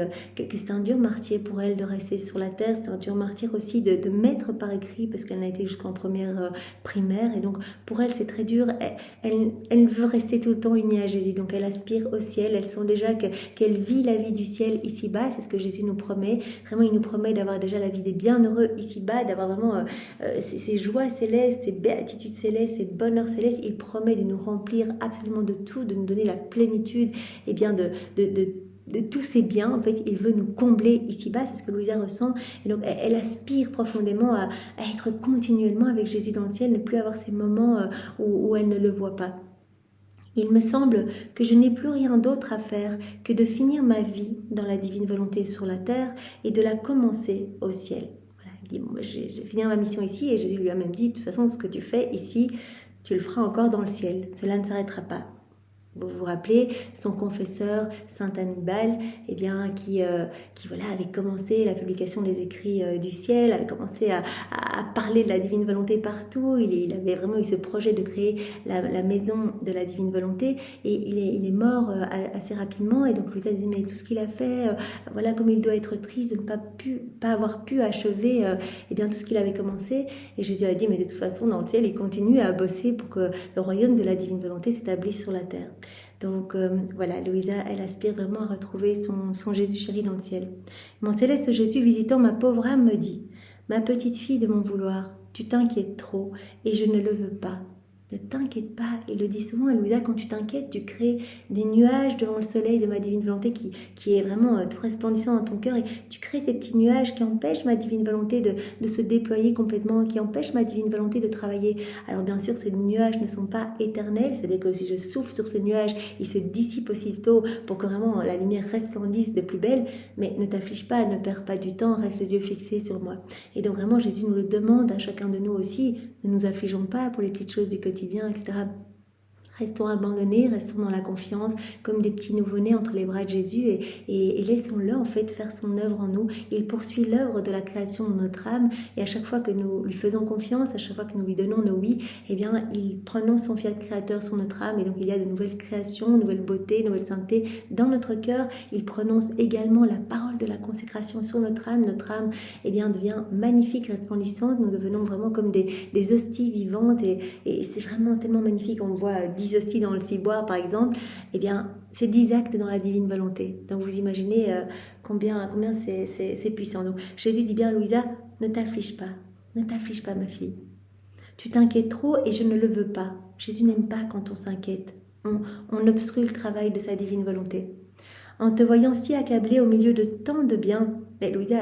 c'est un dur martyr pour elle de rester sur la terre. C'est un dur martyr aussi de mettre par écrit parce qu'elle n'a été jusqu'en première primaire. Et donc, pour elle, c'est très dur. Elle veut rester tout le temps unie à Jésus. Donc, elle aspire au ciel. Elle sent déjà qu'elle vit la vie du ciel ici-bas. C'est ce que Jésus nous promet. Vraiment, il nous promet d'avoir déjà la vie des bienheureux ici-bas, d'avoir vraiment ces joies célestes, ces béatitudes célestes, ces bonheurs célestes. Il promet de nous remplir absolument de tout, de nous donner la plénitude et bien de tous ces biens. En fait, il veut nous combler ici-bas, c'est ce que Louisa ressent. Et donc, elle aspire profondément à être continuellement avec Jésus dans le ciel, ne plus avoir ces moments où elle ne le voit pas. Il me semble que je n'ai plus rien d'autre à faire que de finir ma vie dans la divine volonté sur la terre et de la commencer au ciel. Il dit, bon, je vais finir ma mission ici, et Jésus lui a même dit, de toute façon, ce que tu fais ici, tu le feras encore dans le ciel. Cela ne s'arrêtera pas. Vous vous rappelez, son confesseur, Saint Hannibal, eh bien, qui voilà, avait commencé la publication des écrits du ciel, avait commencé à parler de la divine volonté partout. Il avait vraiment eu ce projet de créer la maison de la divine volonté, et il est mort assez rapidement. Et donc Louisa disait, mais tout ce qu'il a fait, voilà comme il doit être triste de ne pas avoir pu achever eh bien, tout ce qu'il avait commencé. Et Jésus a dit, mais de toute façon, dans le ciel, il continue à bosser pour que le royaume de la divine volonté s'établisse sur la terre. Donc voilà, Louisa, elle aspire vraiment à retrouver son Jésus chéri dans le ciel. Mon céleste Jésus, visitant ma pauvre âme, me dit, ma petite fille de mon vouloir, tu t'inquiètes trop et je ne le veux pas. Ne t'inquiète pas, il le dit souvent à Louisa, quand tu t'inquiètes, tu crées des nuages devant le soleil de ma divine volonté qui est vraiment tout resplendissant dans ton cœur, et tu crées ces petits nuages qui empêchent ma divine volonté de se déployer complètement, qui empêchent ma divine volonté de travailler. Alors bien sûr, ces nuages ne sont pas éternels, c'est-à-dire que si je souffle sur ces nuages, ils se dissipent aussitôt pour que vraiment la lumière resplendisse de plus belle, mais ne t'afflige pas, ne perds pas du temps, reste les yeux fixés sur moi. Et donc vraiment, Jésus nous le demande à chacun de nous aussi, ne nous affligeons pas pour les petites choses du quotidien, etc. Restons abandonnés, restons dans la confiance, comme des petits nouveau-nés entre les bras de Jésus, et laissons-le en fait faire son œuvre en nous. Il poursuit l'œuvre de la création de notre âme, et à chaque fois que nous lui faisons confiance, à chaque fois que nous lui donnons nos oui, eh bien, il prononce son fiat créateur sur notre âme, et donc il y a de nouvelles créations, nouvelles beautés, nouvelles saintetés dans notre cœur. Il prononce également la parole de la consécration sur notre âme eh bien, devient magnifique, resplendissante. Nous devenons vraiment comme des hosties vivantes, et c'est vraiment tellement magnifique. On voit 10 hosties dans le ciboire par exemple, eh bien c'est 10 actes dans la divine volonté. Donc vous imaginez combien c'est puissant. Donc Jésus dit bien à Louisa, ne t'afflige pas ma fille. Tu t'inquiètes trop et je ne le veux pas. Jésus n'aime pas quand on s'inquiète. On obstrue le travail de sa divine volonté. En te voyant si accablée au milieu de tant de biens, Louisa,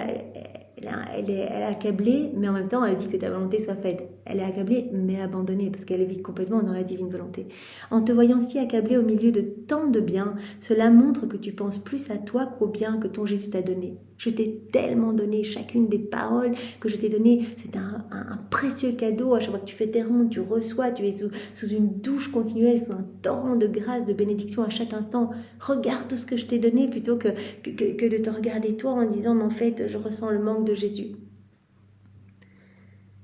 elle est accablée, mais en même temps, elle dit que ta volonté soit faite. Elle est accablée, mais abandonnée, parce qu'elle vit complètement dans la divine volonté. En te voyant si accablée au milieu de tant de biens, cela montre que tu penses plus à toi qu'au bien que ton Jésus t'a donné. Je t'ai tellement donné chacune des paroles que je t'ai données. C'est un précieux cadeau. À chaque fois que tu fais tes rondes, tu reçois, tu es sous une douche continuelle, sous un torrent de grâce, de bénédiction à chaque instant. Regarde tout ce que je t'ai donné plutôt que de te regarder toi en disant, mais en fait, je ressens le manque de Jésus.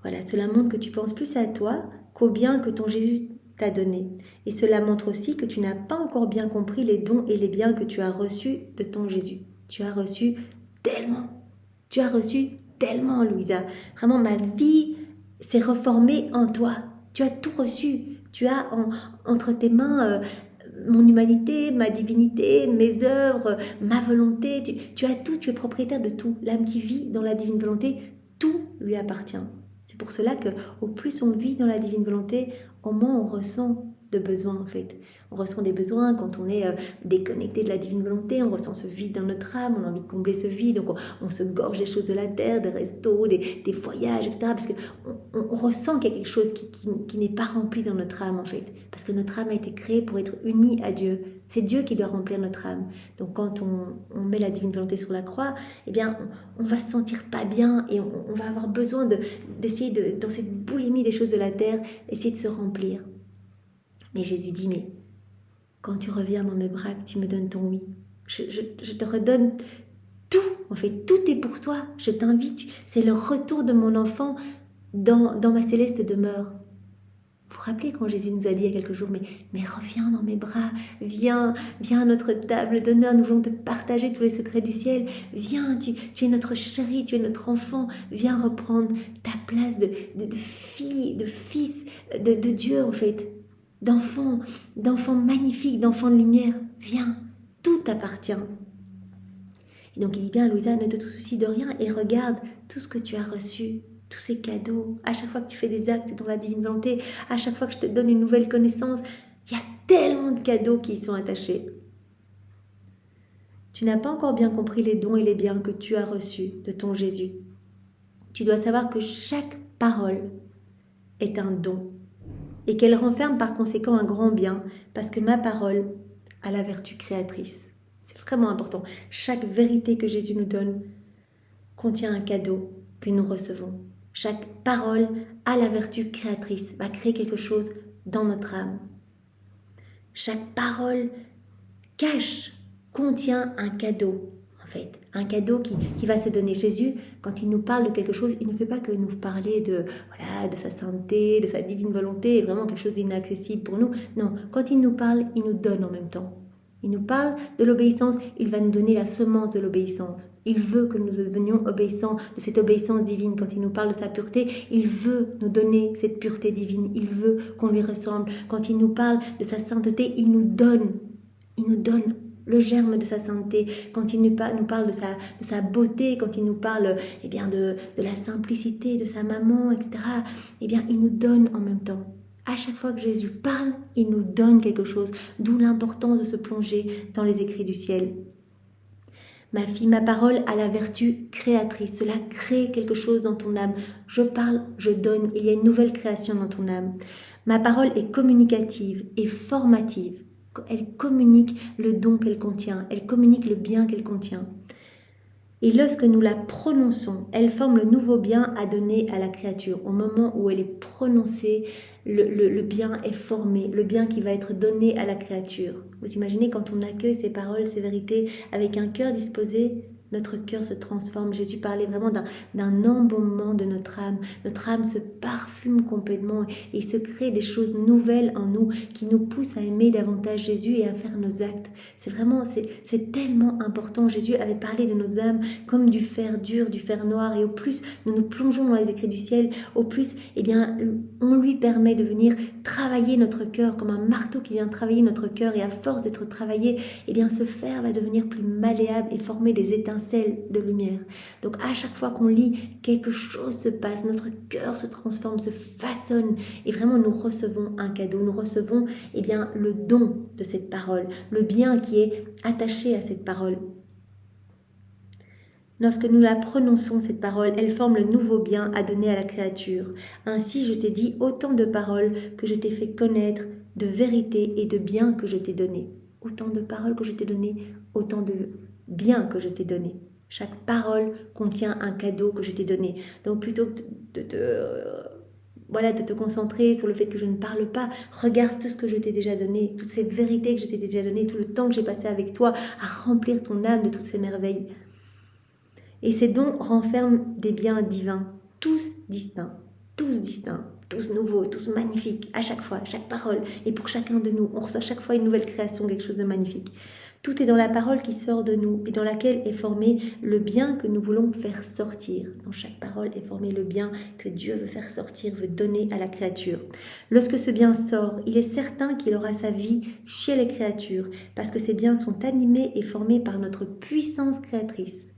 Voilà, cela montre que tu penses plus à toi qu'au bien que ton Jésus t'a donné. Et cela montre aussi que tu n'as pas encore bien compris les dons et les biens que tu as reçus de ton Jésus. Tu as reçu tellement, Louisa. Vraiment, ma vie s'est reformée en toi. Tu as tout reçu. Tu as entre tes mains mon humanité, ma divinité, mes œuvres, ma volonté. Tu as tout, tu es propriétaire de tout. L'âme qui vit dans la divine volonté, tout lui appartient. C'est pour cela qu'au plus on vit dans la divine volonté, au moins on ressent de besoins en fait. On ressent des besoins quand on est déconnecté de la divine volonté, on ressent ce vide dans notre âme, on a envie de combler ce vide, donc on se gorge des choses de la terre, des restos, des voyages, etc. Parce qu'on ressent qu'il y a quelque chose qui n'est pas rempli dans notre âme en fait. Parce que notre âme a été créée pour être unie à Dieu. C'est Dieu qui doit remplir notre âme. Donc quand on met la divine volonté sur la croix, eh bien on va se sentir pas bien et on va avoir besoin d'essayer dans cette boulimie des choses de la terre, essayer de se remplir. Mais Jésus dit, mais quand tu reviens dans mes bras, que tu me donnes ton oui, je te redonne tout, en fait, tout est pour toi, je t'invite, c'est le retour de mon enfant, dans ma céleste demeure. Vous vous rappelez quand Jésus nous a dit il y a quelques jours, mais reviens dans mes bras, viens à notre table d'honneur, nous voulons te partager tous les secrets du ciel, viens, tu es notre chéri, tu es notre enfant, viens reprendre ta place de fille, de fils, de Dieu en fait, d'enfant magnifique, d'enfant de lumière, viens, tout t'appartient. Et donc il dit bien, Louisa, ne te soucie de rien et regarde tout ce que tu as reçu. Tous ces cadeaux, à chaque fois que tu fais des actes dans la divine volonté, à chaque fois que je te donne une nouvelle connaissance, il y a tellement de cadeaux qui y sont attachés. Tu n'as pas encore bien compris les dons et les biens que tu as reçus de ton Jésus. Tu dois savoir que chaque parole est un don et qu'elle renferme par conséquent un grand bien parce que ma parole a la vertu créatrice. C'est vraiment important. Chaque vérité que Jésus nous donne contient un cadeau que nous recevons. Chaque parole a la vertu créatrice, va créer quelque chose dans notre âme. Chaque parole contient un cadeau, en fait. Un cadeau qui va se donner. Jésus, quand il nous parle de quelque chose, il ne fait pas que nous parler de sa sainteté, de sa divine volonté, vraiment quelque chose d'inaccessible pour nous. Non, quand il nous parle, il nous donne en même temps. Il nous parle de l'obéissance, il va nous donner la semence de l'obéissance. Il veut que nous devenions obéissants de cette obéissance divine. Quand il nous parle de sa pureté, il veut nous donner cette pureté divine. Il veut qu'on lui ressemble. Quand il nous parle de sa sainteté, il nous donne le germe de sa sainteté. Quand il nous parle de sa beauté, quand il nous parle de la simplicité de sa maman, etc., il nous donne en même temps. À chaque fois que Jésus parle, il nous donne quelque chose, d'où l'importance de se plonger dans les écrits du ciel. Ma fille, ma parole a la vertu créatrice, cela crée quelque chose dans ton âme. Je parle, je donne, il y a une nouvelle création dans ton âme. Ma parole est communicative et formative. Elle communique le don qu'elle contient, elle communique le bien qu'elle contient. Et lorsque nous la prononçons, elle forme le nouveau bien à donner à la créature. Au moment où elle est prononcée, le bien est formé, le bien qui va être donné à la créature. Vous imaginez quand on accueille ces paroles, ces vérités, avec un cœur disposé, notre cœur se transforme. Jésus parlait vraiment d'un embaumement de notre âme. Notre âme se parfume complètement et se crée des choses nouvelles en nous qui nous poussent à aimer davantage Jésus et à faire nos actes. C'est tellement important. Jésus avait parlé de nos âmes comme du fer dur, du fer noir, et au plus nous nous plongeons dans les écrits du ciel, au plus on lui permet de venir travailler notre cœur comme un marteau qui vient travailler notre cœur, et à force d'être travaillé, ce fer va devenir plus malléable et former des étincelles de lumière. Donc à chaque fois qu'on lit, quelque chose se passe, notre cœur se transforme, se façonne, et vraiment nous recevons un cadeau, nous recevons le don de cette parole, le bien qui est attaché à cette parole. Lorsque nous la prononçons, cette parole, elle forme le nouveau bien à donner à la créature. Ainsi, je t'ai dit autant de paroles que je t'ai fait connaître, de vérité et de bien que je t'ai donné. Autant de paroles que je t'ai donné, autant de bien que je t'ai donné. Chaque parole contient un cadeau que je t'ai donné. Donc plutôt que de te concentrer sur le fait que je ne parle pas, regarde tout ce que je t'ai déjà donné, toutes ces vérités que je t'ai déjà données, tout le temps que j'ai passé avec toi à remplir ton âme de toutes ces merveilles. Et ces dons renferment des biens divins, tous distincts, tous nouveaux, tous magnifiques, à chaque fois, chaque parole. Et pour chacun de nous, on reçoit chaque fois une nouvelle création, quelque chose de magnifique. Tout est dans la parole qui sort de nous et dans laquelle est formé le bien que nous voulons faire sortir. Dans chaque parole est formé le bien que Dieu veut faire sortir, veut donner à la créature. Lorsque ce bien sort, il est certain qu'il aura sa vie chez les créatures, parce que ces biens sont animés et formés par notre puissance créatrice.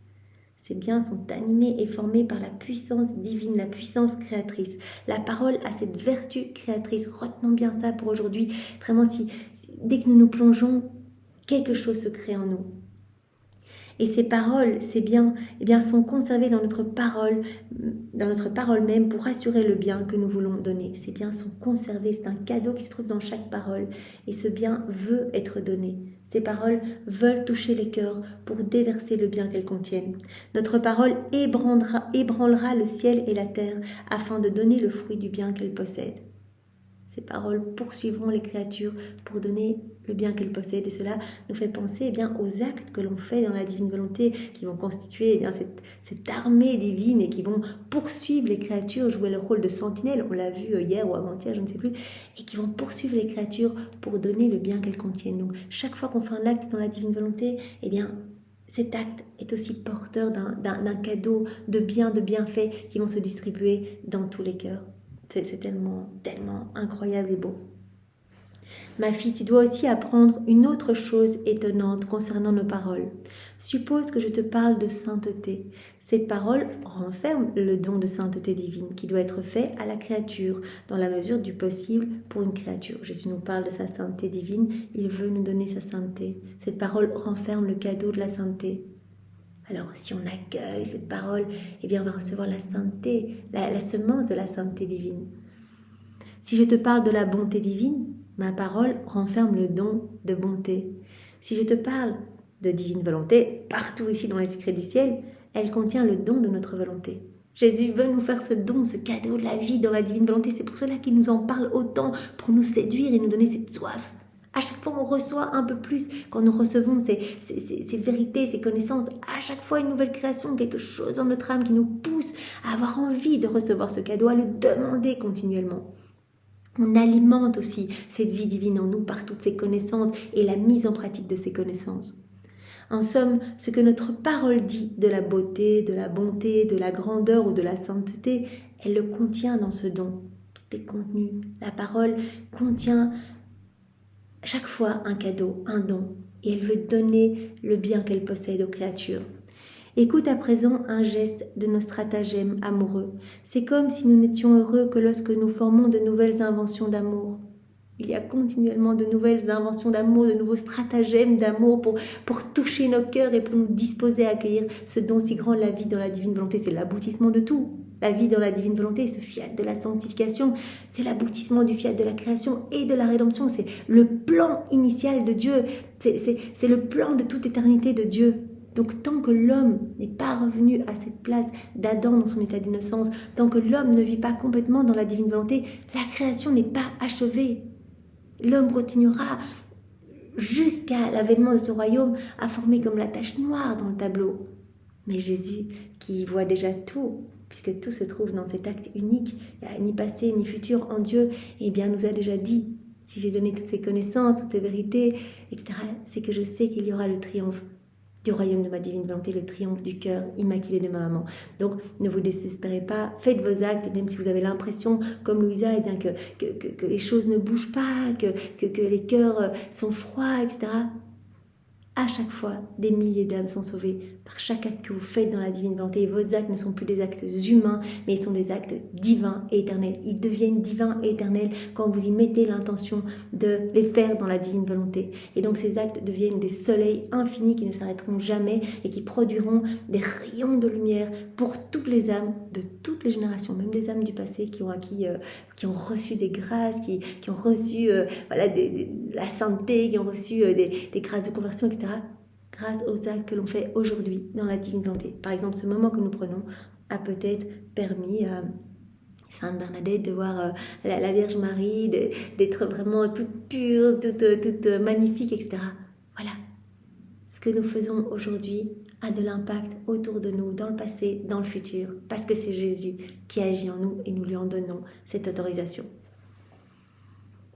Ces biens sont animés et formés par la puissance divine, la puissance créatrice. La parole a cette vertu créatrice. Retenons bien ça pour aujourd'hui. Vraiment, dès que nous nous plongeons, quelque chose se crée en nous. Et ces paroles, ces biens, sont conservés dans notre parole même pour assurer le bien que nous voulons donner. Ces biens sont conservés, c'est un cadeau qui se trouve dans chaque parole. Et ce bien veut être donné. Ces paroles veulent toucher les cœurs pour déverser le bien qu'elles contiennent. Notre parole ébranlera le ciel et la terre afin de donner le fruit du bien qu'elles possèdent. Ces paroles poursuivront les créatures pour donner le bien qu'elles possèdent. Et cela nous fait penser aux actes que l'on fait dans la divine volonté, qui vont constituer cette armée divine et qui vont poursuivre les créatures, jouer le rôle de sentinelle, on l'a vu hier ou avant-hier, je ne sais plus, et qui vont poursuivre les créatures pour donner le bien qu'elles contiennent. Donc chaque fois qu'on fait un acte dans la divine volonté, cet acte est aussi porteur d'un cadeau de bien, de bienfaits qui vont se distribuer dans tous les cœurs. C'est tellement, tellement incroyable et beau. Ma fille, tu dois aussi apprendre une autre chose étonnante concernant nos paroles. Suppose que je te parle de sainteté. Cette parole renferme le don de sainteté divine qui doit être fait à la créature dans la mesure du possible pour une créature. Jésus nous parle de sa sainteté divine, il veut nous donner sa sainteté. Cette parole renferme le cadeau de la sainteté. Alors, si on accueille cette parole, on va recevoir la sainteté, la semence de la sainteté divine. Si je te parle de la bonté divine, ma parole renferme le don de bonté. Si je te parle de divine volonté, partout ici dans les secrets du ciel, elle contient le don de notre volonté. Jésus veut nous faire ce don, ce cadeau de la vie dans la divine volonté. C'est pour cela qu'il nous en parle autant, pour nous séduire et nous donner cette soif. À chaque fois, on reçoit un peu plus quand nous recevons ces vérités, ces connaissances. À chaque fois, une nouvelle création, quelque chose dans notre âme qui nous pousse à avoir envie de recevoir ce cadeau, à le demander continuellement. On alimente aussi cette vie divine en nous par toutes ces connaissances et la mise en pratique de ces connaissances. En somme, ce que notre parole dit de la beauté, de la bonté, de la grandeur ou de la sainteté, elle le contient dans ce don. Tout est contenu. La parole contient chaque fois un cadeau, un don, et elle veut donner le bien qu'elle possède aux créatures. Écoute à présent un geste de nos stratagèmes amoureux. C'est comme si nous n'étions heureux que lorsque nous formons de nouvelles inventions d'amour. Il y a continuellement de nouvelles inventions d'amour, de nouveaux stratagèmes d'amour pour toucher nos cœurs et pour nous disposer à accueillir ce don si grand, la vie dans la divine volonté. C'est l'aboutissement de tout. La vie dans la divine volonté, ce fiat de la sanctification, c'est l'aboutissement du fiat de la création et de la rédemption. C'est le plan initial de Dieu. C'est le plan de toute éternité de Dieu. Donc tant que l'homme n'est pas revenu à cette place d'Adam dans son état d'innocence, tant que l'homme ne vit pas complètement dans la divine volonté, la création n'est pas achevée. L'homme continuera jusqu'à l'avènement de ce royaume à former comme la tache noire dans le tableau. Mais Jésus, qui voit déjà tout, puisque tout se trouve dans cet acte unique, ni passé ni futur en Dieu, nous a déjà dit, si j'ai donné toutes ces connaissances, toutes ces vérités, etc., c'est que je sais qu'il y aura le triomphe du royaume de ma divine volonté, le triomphe du cœur immaculé de ma maman. Donc, ne vous désespérez pas, faites vos actes, et même si vous avez l'impression, comme Louisa, que les choses ne bougent pas, que les cœurs sont froids, etc., à chaque fois, des milliers d'âmes sont sauvées par chaque acte que vous faites dans la divine volonté. Et vos actes ne sont plus des actes humains, mais ils sont des actes divins et éternels. Ils deviennent divins et éternels quand vous y mettez l'intention de les faire dans la divine volonté. Et donc ces actes deviennent des soleils infinis qui ne s'arrêteront jamais et qui produiront des rayons de lumière pour toutes les âmes de toutes les générations, même les âmes du passé qui ont reçu des grâces, qui ont reçu la sainteté, qui ont reçu des grâces de conversion, etc., grâce aux actes que l'on fait aujourd'hui dans la divine volonté. Par exemple, ce moment que nous prenons a peut-être permis à Sainte Bernadette de voir la Vierge Marie, d'être vraiment toute pure, toute magnifique, etc. Voilà. Ce que nous faisons aujourd'hui a de l'impact autour de nous, dans le passé, dans le futur, parce que c'est Jésus qui agit en nous et nous lui en donnons cette autorisation.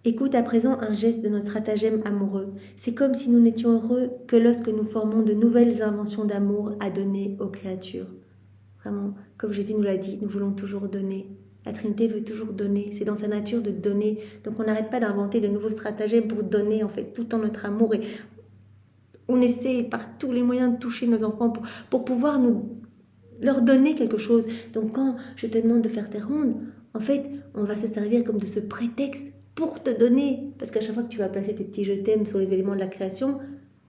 Écoute à présent un geste de notre stratagème amoureux. C'est comme si nous n'étions heureux que lorsque nous formons de nouvelles inventions d'amour à donner aux créatures. Vraiment, comme Jésus nous l'a dit, nous voulons toujours donner. La Trinité veut toujours donner, c'est dans sa nature de donner. Donc on n'arrête pas d'inventer de nouveaux stratagèmes pour donner en fait tout en notre amour. Et on essaie par tous les moyens de toucher nos enfants pour pouvoir leur donner quelque chose. Donc quand je te demande de faire tes rondes, en fait, on va se servir comme de ce prétexte pour te donner. Parce qu'à chaque fois que tu vas placer tes petits je t'aime sur les éléments de la création,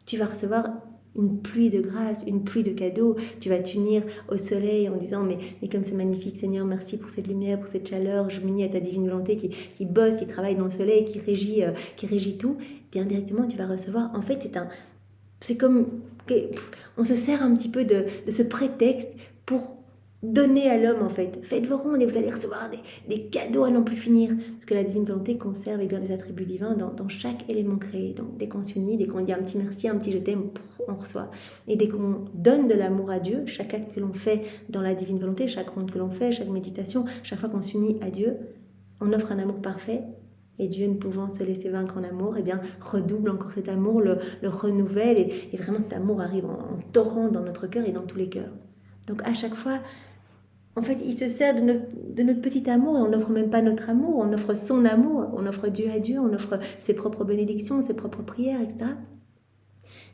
tu vas recevoir une pluie de grâce, une pluie de cadeaux. Tu vas t'unir au soleil en disant mais comme c'est magnifique Seigneur, merci pour cette lumière, pour cette chaleur. Je m'unis à ta divine volonté qui bosse, qui travaille dans le soleil, qui régit tout. Bien directement, tu vas recevoir. En fait, c'est comme on se sert un petit peu de ce prétexte pour donnez à l'homme en fait. Faites vos rondes et vous allez recevoir des cadeaux à n'en plus finir. Parce que la divine volonté conserve bien les attributs divins dans chaque élément créé. Donc dès qu'on s'unit, dès qu'on dit un petit merci, un petit je t'aime, on reçoit. Et dès qu'on donne de l'amour à Dieu, chaque acte que l'on fait dans la divine volonté, chaque ronde que l'on fait, chaque méditation, chaque fois qu'on s'unit à Dieu, on offre un amour parfait. Et Dieu, ne pouvant se laisser vaincre en amour, eh bien, redouble encore cet amour, le renouvelle. Et vraiment, cet amour arrive en torrent dans notre cœur et dans tous les cœurs. Donc à chaque fois, en fait, il se sert de notre petit amour et on n'offre même pas notre amour, on offre son amour, on offre Dieu à Dieu, on offre ses propres bénédictions, ses propres prières, etc.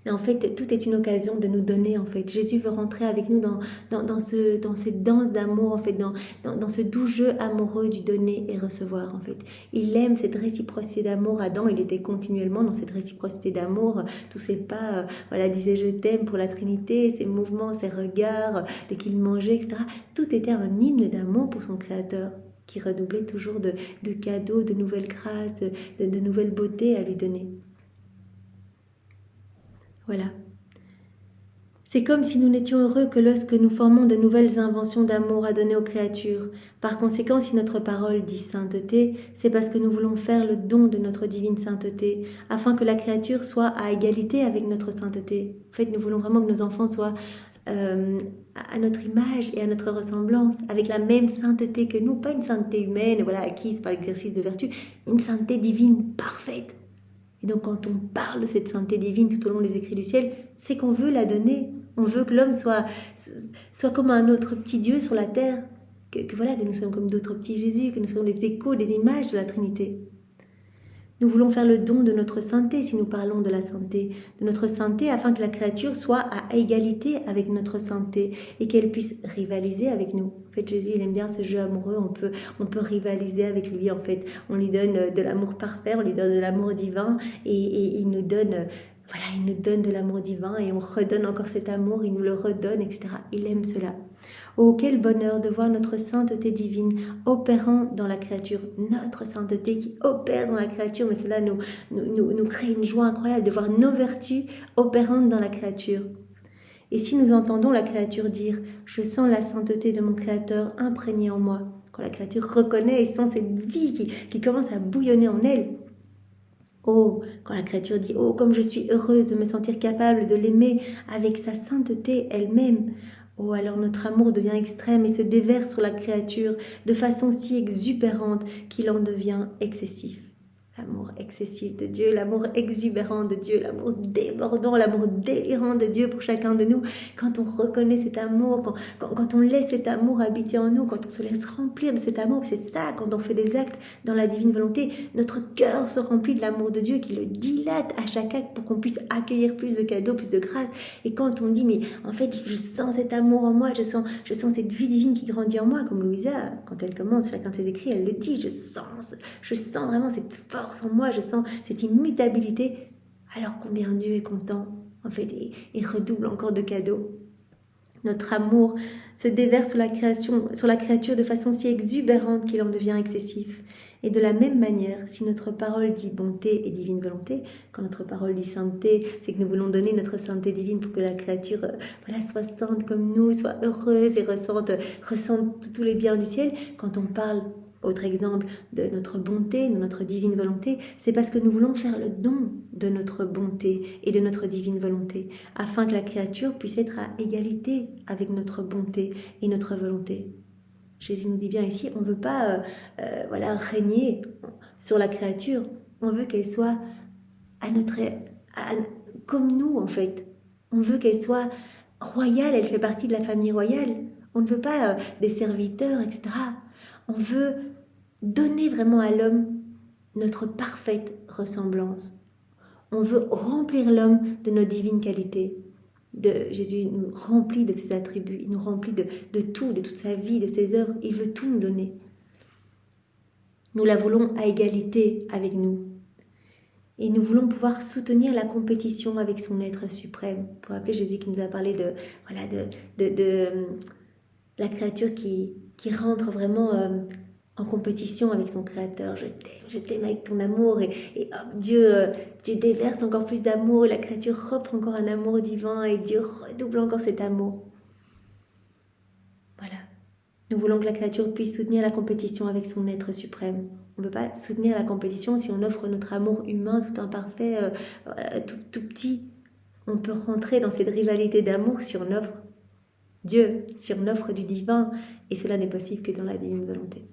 Mais en fait, tout est une occasion de nous donner, en fait. Jésus veut rentrer avec nous dans cette danse d'amour, en fait, dans ce doux jeu amoureux du donner et recevoir, en fait. Il aime cette réciprocité d'amour. Adam, il était continuellement dans cette réciprocité d'amour. Tous ses pas, voilà, disait je t'aime pour la Trinité, ses mouvements, ses regards, dès qu'il mangeait, etc. Tout était un hymne d'amour pour son Créateur, qui redoublait toujours de cadeaux, de nouvelles grâces, de nouvelles beautés à lui donner. Voilà. C'est comme si nous n'étions heureux que lorsque nous formons de nouvelles inventions d'amour à donner aux créatures. Par conséquent, si notre parole dit sainteté, c'est parce que nous voulons faire le don de notre divine sainteté, afin que la créature soit à égalité avec notre sainteté. En fait, nous voulons vraiment que nos enfants soient à notre image et à notre ressemblance, avec la même sainteté que nous, pas une sainteté humaine, voilà, acquise par l'exercice de vertu, une sainteté divine parfaite. Et donc quand on parle de cette sainteté divine tout au long des écrits du ciel, c'est qu'on veut la donner. On veut que l'homme soit comme un autre petit Dieu sur la terre, que voilà, que nous soyons comme d'autres petits Jésus, que nous soyons les échos, des images de la Trinité. Nous voulons faire le don de notre sainteté, si nous parlons de la sainteté, de notre sainteté, afin que la créature soit à égalité avec notre sainteté et qu'elle puisse rivaliser avec nous. En fait, Jésus, il aime bien ce jeu amoureux, on peut rivaliser avec lui, en fait. On lui donne de l'amour parfait, on lui donne de l'amour divin et il nous donne... Voilà, il nous donne de l'amour divin et on redonne encore cet amour, il nous le redonne, etc. Il aime cela. Oh, quel bonheur de voir notre sainteté divine opérant dans la créature. Notre sainteté qui opère dans la créature, mais cela nous crée une joie incroyable de voir nos vertus opérantes dans la créature. Et si nous entendons la créature dire « Je sens la sainteté de mon Créateur imprégnée en moi », quand la créature reconnaît et sent cette vie qui commence à bouillonner en elle, oh, quand la créature dit « Oh, comme je suis heureuse de me sentir capable de l'aimer avec sa sainteté elle-même », oh, alors notre amour devient extrême et se déverse sur la créature de façon si exubérante qu'il en devient excessif. L'amour excessif de Dieu, l'amour exubérant de Dieu, l'amour débordant, l'amour délirant de Dieu pour chacun de nous. Quand on reconnaît cet amour, quand on laisse cet amour habiter en nous, quand on se laisse remplir de cet amour, c'est ça, quand on fait des actes dans la divine volonté, notre cœur se remplit de l'amour de Dieu qui le dilate à chaque acte pour qu'on puisse accueillir plus de cadeaux, plus de grâce. Et quand on dit, mais en fait, je sens cet amour en moi, je sens cette vie divine qui grandit en moi, comme Louisa, quand elle commence chacun de ses écrits, elle le dit, je sens vraiment cette force en moi, je sens cette immutabilité, alors combien Dieu est content, en fait, et redouble encore de cadeaux. Notre amour se déverse sur la créature de façon si exubérante qu'il en devient excessif. Et de la même manière, si notre parole dit bonté et divine volonté, quand notre parole dit sainteté, c'est que nous voulons donner notre sainteté divine pour que la créature soit sainte comme nous, soit heureuse et ressente tous les biens du ciel. Quand on parle, autre exemple, de notre bonté, de notre divine volonté, c'est parce que nous voulons faire le don de notre bonté et de notre divine volonté, afin que la créature puisse être à égalité avec notre bonté et notre volonté. Jésus nous dit bien ici, on ne veut pas régner sur la créature, on veut qu'elle soit comme nous en fait. On veut qu'elle soit royale, elle fait partie de la famille royale. On ne veut pas des serviteurs, etc. On veut donner vraiment à l'homme notre parfaite ressemblance. On veut remplir l'homme de nos divines qualités. Jésus nous remplit de ses attributs, il nous remplit de tout, de toute sa vie, de ses œuvres. Il veut tout nous donner. Nous la voulons à égalité avec nous. Et nous voulons pouvoir soutenir la compétition avec son être suprême. Vous vous rappelez Jésus qui nous a parlé de la créature qui rentre vraiment en compétition avec son Créateur. Je t'aime avec ton amour. Et Dieu déverse encore plus d'amour. La créature reprend encore un amour divin et Dieu redouble encore cet amour. Voilà. Nous voulons que la créature puisse soutenir la compétition avec son être suprême. On ne peut pas soutenir la compétition si on offre notre amour humain tout imparfait, tout petit. On peut rentrer dans cette rivalité d'amour si on offre Dieu, si on offre du divin, et cela n'est possible que dans la divine volonté.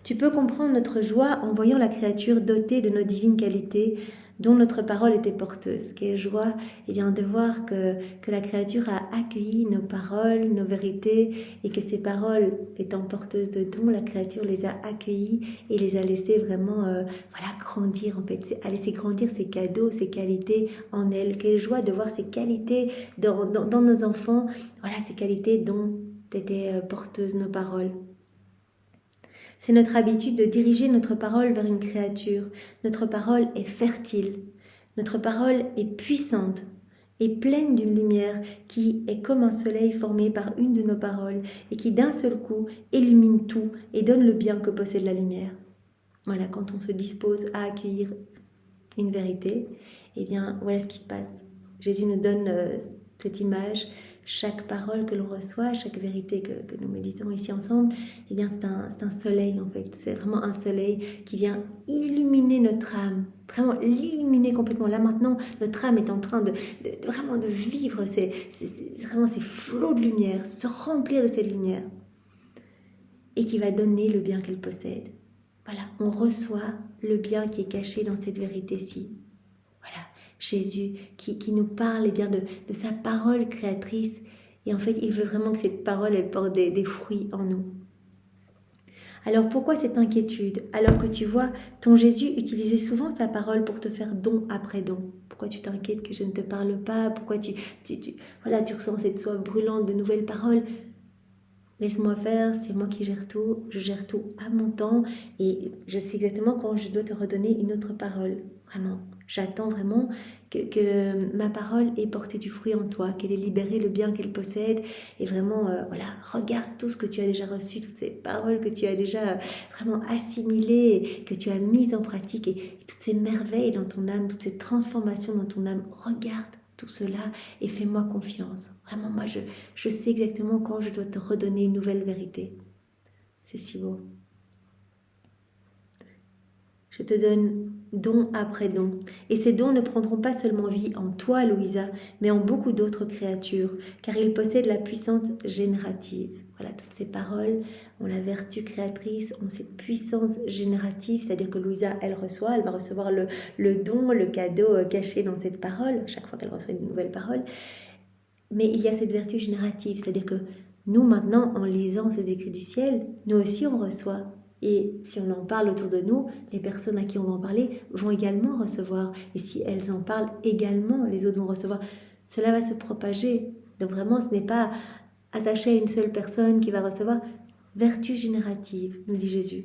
Tu peux comprendre notre joie en voyant la créature dotée de nos divines qualités dont notre parole était porteuse. Quelle joie de voir que la créature a accueilli nos paroles, nos vérités, et que ces paroles étant porteuses de dons, la créature les a accueillies et les a laissées vraiment grandir en fait, a laissé grandir ces cadeaux, ces qualités en elle. Quelle joie de voir ces qualités dans nos enfants, ces qualités dont étaient porteuses nos paroles. C'est notre habitude de diriger notre parole vers une créature. Notre parole est fertile. Notre parole est puissante et pleine d'une lumière qui est comme un soleil formé par une de nos paroles et qui d'un seul coup illumine tout et donne le bien que possède la lumière. Voilà, quand on se dispose à accueillir une vérité, voilà ce qui se passe. Jésus nous donne cette image. Chaque parole que l'on reçoit, chaque vérité que nous méditons ici ensemble, c'est un soleil en fait. C'est vraiment un soleil qui vient illuminer notre âme, vraiment l'illuminer complètement. Là maintenant, notre âme est en train de vivre vraiment ces flots de lumière, se remplir de cette lumière et qui va donner le bien qu'elle possède. Voilà, on reçoit le bien qui est caché dans cette vérité-ci. Voilà, Jésus qui nous parle de sa parole créatrice. Et en fait, il veut vraiment que cette parole, elle porte des fruits en nous. Alors pourquoi cette inquiétude? Alors que tu vois, ton Jésus utilisait souvent sa parole pour te faire don après don. Pourquoi tu t'inquiètes que je ne te parle pas? Pourquoi tu ressens cette soif brûlante de nouvelles paroles? Laisse-moi faire, c'est moi qui gère tout, je gère tout à mon temps et je sais exactement quand je dois te redonner une autre parole. Vraiment, j'attends vraiment que ma parole ait porté du fruit en toi, qu'elle ait libéré le bien qu'elle possède et vraiment, regarde tout ce que tu as déjà reçu, toutes ces paroles que tu as déjà vraiment assimilées, que tu as mises en pratique et toutes ces merveilles dans ton âme, toutes ces transformations dans ton âme, regarde tout cela et fais-moi confiance. Vraiment, moi, je sais exactement quand je dois te redonner une nouvelle vérité. C'est si beau. Je te donne don après don. Et ces dons ne prendront pas seulement vie en toi, Louisa, mais en beaucoup d'autres créatures, car ils possèdent la puissance générative. Voilà, toutes ces paroles ont la vertu créatrice, ont cette puissance générative, c'est-à-dire que Louisa, elle va recevoir le don, le cadeau caché dans cette parole, chaque fois qu'elle reçoit une nouvelle parole. Mais il y a cette vertu générative, c'est-à-dire que nous, maintenant, en lisant ces écrits du ciel, nous aussi, on reçoit. Et si on en parle autour de nous, les personnes à qui on va en parler vont également recevoir. Et si elles en parlent également, les autres vont recevoir. Cela va se propager. Donc vraiment, ce n'est pas attaché à une seule personne qui va recevoir. Vertu générative, nous dit Jésus.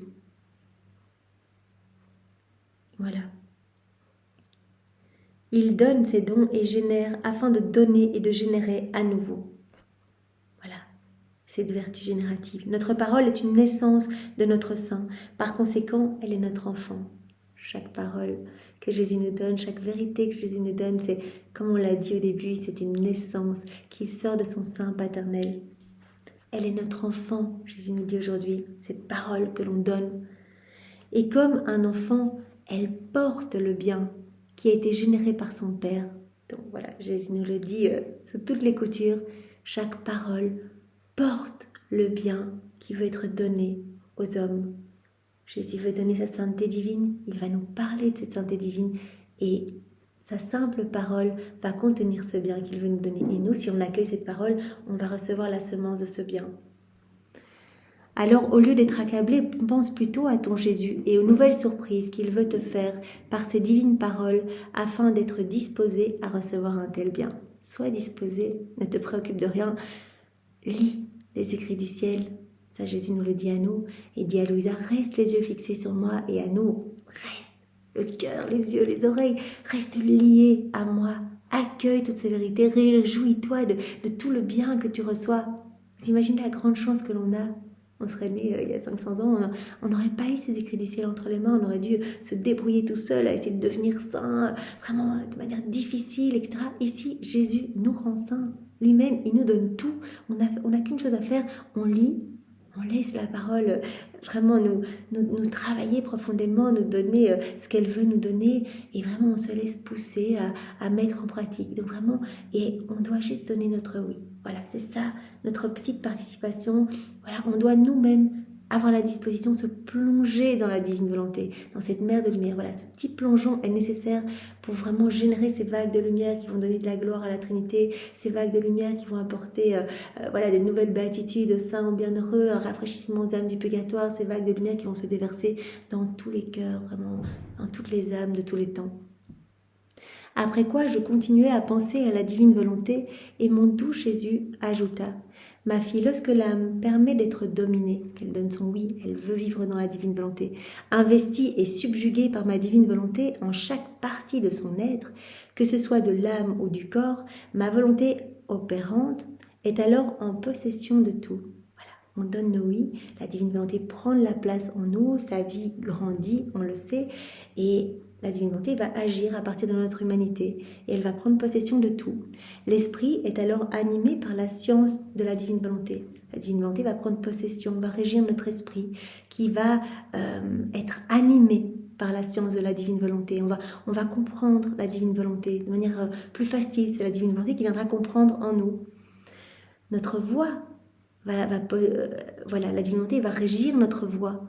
Voilà. Il donne ses dons et génère afin de donner et de générer à nouveau. Voilà, cette vertu générative. Notre parole est une naissance de notre sein. Par conséquent, elle est notre enfant. Chaque parole que Jésus nous donne, chaque vérité que Jésus nous donne, c'est, comme on l'a dit au début, c'est une naissance qui sort de son sein paternel. Elle est notre enfant, Jésus nous dit aujourd'hui, cette parole que l'on donne. Et comme un enfant, elle porte le bien qui a été généré par son Père. Donc voilà, Jésus nous le dit sous toutes les coutures, chaque parole porte le bien qui veut être donné aux hommes. Jésus veut donner sa sainteté divine, il va nous parler de cette sainteté divine et sa simple parole va contenir ce bien qu'il veut nous donner. Et nous, si on accueille cette parole, on va recevoir la semence de ce bien. Alors, au lieu d'être accablé, pense plutôt à ton Jésus et aux nouvelles surprises qu'il veut te faire par ses divines paroles afin d'être disposé à recevoir un tel bien. Sois disposé, ne te préoccupe de rien. Lis les écrits du ciel. Ça, Jésus nous le dit à nous et dit à Louisa, reste les yeux fixés sur moi et à nous, reste le cœur, les yeux, les oreilles, reste lié à moi. Accueille toutes ces vérités, réjouis-toi de tout le bien que tu reçois. Vous imaginez la grande chance que l'on a? On serait né il y a 500 ans, on n'aurait pas eu ces écrits du ciel entre les mains, on aurait dû se débrouiller tout seul à essayer de devenir saint, vraiment de manière difficile, etc. Ici, Jésus nous rend saints. Lui-même, il nous donne tout. On n'a qu'une chose à faire, on lit, on laisse la parole vraiment nous travailler profondément, nous donner ce qu'elle veut nous donner, et vraiment on se laisse pousser à mettre en pratique. Donc vraiment, et on doit juste donner notre oui. Voilà, c'est ça, notre petite participation. Voilà, on doit nous-mêmes avoir la disposition de se plonger dans la divine volonté, dans cette mer de lumière. Voilà, ce petit plongeon est nécessaire pour vraiment générer ces vagues de lumière qui vont donner de la gloire à la Trinité, ces vagues de lumière qui vont apporter voilà, des nouvelles béatitudes aux saints, aux bienheureux, un rafraîchissement aux âmes du purgatoire, ces vagues de lumière qui vont se déverser dans tous les cœurs, vraiment, dans toutes les âmes de tous les temps. Après quoi, je continuais à penser à la divine volonté, et mon doux Jésus ajouta: ma fille, lorsque l'âme permet d'être dominée, qu'elle donne son oui, elle veut vivre dans la divine volonté, investie et subjuguée par ma divine volonté en chaque partie de son être, que ce soit de l'âme ou du corps, ma volonté opérante est alors en possession de tout. On donne nos oui, la divine volonté prend la place en nous, sa vie grandit, on le sait, et la divine volonté va agir à partir de notre humanité, et elle va prendre possession de tout. L'esprit est alors animé par la science de la divine volonté. La divine volonté va prendre possession, va régir notre esprit, qui va être animé par la science de la divine volonté. On va comprendre la divine volonté de manière plus facile. C'est la divine volonté qui viendra comprendre en nous. Notre voix, voilà, la divine volonté va régir notre voix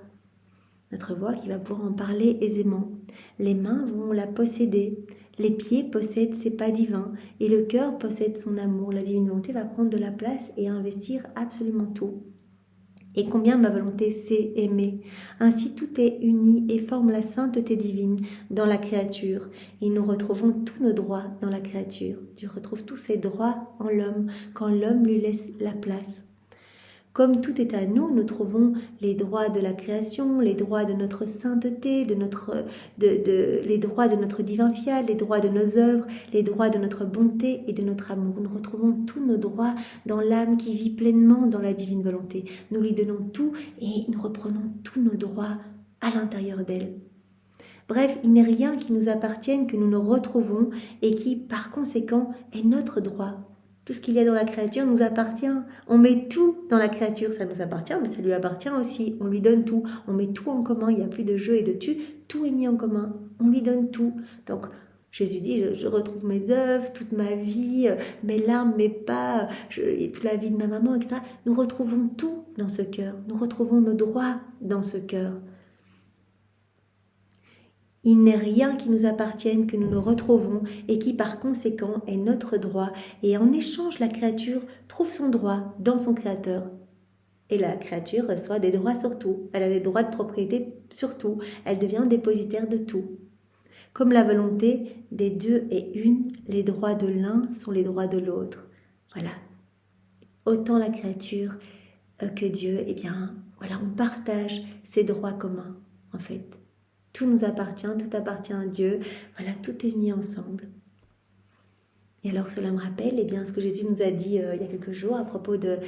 qui va pouvoir en parler aisément. Les mains vont la posséder, les pieds possèdent ses pas divins et le cœur possède son amour. La divine volonté va prendre de la place et investir absolument tout. Et combien ma volonté sait aimer. Ainsi tout est uni et forme la sainteté divine dans la créature. Et nous retrouvons tous nos droits dans la créature. Dieu retrouve tous ses droits en l'homme quand l'homme lui laisse la place. Comme tout est à nous, nous trouvons les droits de la création, les droits de notre sainteté, les droits de notre divin fiat, les droits de nos œuvres, les droits de notre bonté et de notre amour. Nous retrouvons tous nos droits dans l'âme qui vit pleinement dans la divine volonté. Nous lui donnons tout et nous reprenons tous nos droits à l'intérieur d'elle. Bref, il n'est rien qui nous appartienne que nous nous retrouvons et qui, par conséquent, est notre droit. Tout ce qu'il y a dans la créature nous appartient. On met tout dans la créature, ça nous appartient, mais ça lui appartient aussi. On lui donne tout, on met tout en commun, il n'y a plus de jeu et de tu, tout est mis en commun, on lui donne tout. Donc Jésus dit, je retrouve mes œuvres, toute ma vie, mes larmes, mes pas, toute la vie de ma maman, etc. Nous retrouvons tout dans ce cœur, nous retrouvons nos droits dans ce cœur. Il n'est rien qui nous appartienne que nous nous retrouvons et qui par conséquent est notre droit, et en échange la créature trouve son droit dans son créateur. Et la créature reçoit des droits sur tout, elle a les droits de propriété sur tout, elle devient dépositaire de tout. Comme la volonté des deux est une, les droits de l'un sont les droits de l'autre. Voilà. Autant la créature que Dieu, eh bien, voilà, on partage ces droits communs, en fait. Tout nous appartient, tout appartient à Dieu. Voilà, tout est mis ensemble. Et alors cela me rappelle eh bien, ce que Jésus nous a dit il y a quelques jours à propos de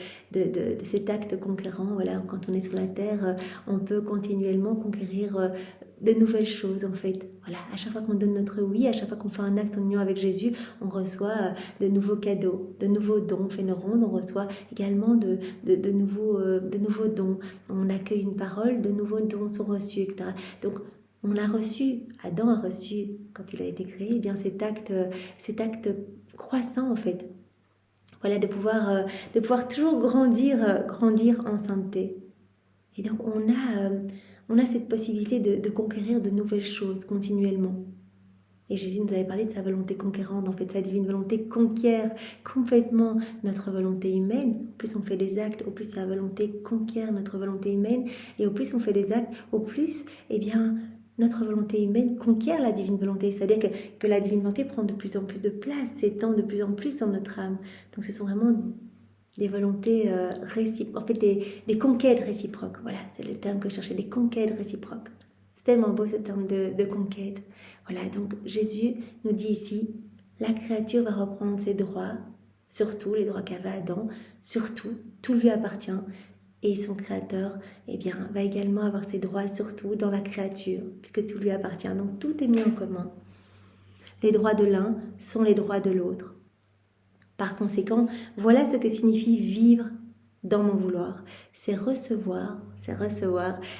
cet acte conquérant. Voilà, quand on est sur la terre, on peut continuellement conquérir de nouvelles choses en fait. Voilà, à chaque fois qu'on donne notre oui, à chaque fois qu'on fait un acte en union avec Jésus, on reçoit de nouveaux cadeaux, de nouveaux dons. On fait nos rondes, on reçoit également de nouveaux dons. On accueille une parole, de nouveaux dons sont reçus, etc. Donc on l'a reçu, Adam a reçu, quand il a été créé, eh bien cet acte croissant en fait. Voilà, de pouvoir toujours grandir en sainteté. Et donc on a cette possibilité de conquérir de nouvelles choses continuellement. Et Jésus nous avait parlé de sa volonté conquérante. En fait, sa divine volonté conquiert complètement notre volonté humaine. Au plus on fait des actes, au plus sa volonté conquiert notre volonté humaine. Et au plus on fait des actes, au plus, eh bien, notre volonté humaine conquiert la divine volonté. C'est-à-dire que la divine volonté prend de plus en plus de place, s'étend de plus en plus dans notre âme. Donc ce sont vraiment des volontés réciproques, en fait des conquêtes réciproques. Voilà, c'est le terme que je cherchais, des conquêtes réciproques. C'est tellement beau ce terme de conquête. Voilà, donc Jésus nous dit ici, la créature va reprendre ses droits, surtout les droits qu'avait Adam, surtout, tout lui appartient. Et son créateur, eh bien, va également avoir ses droits, surtout dans la créature, puisque tout lui appartient. Donc tout est mis en commun. Les droits de l'un sont les droits de l'autre. Par conséquent, voilà ce que signifie vivre dans mon vouloir. C'est recevoir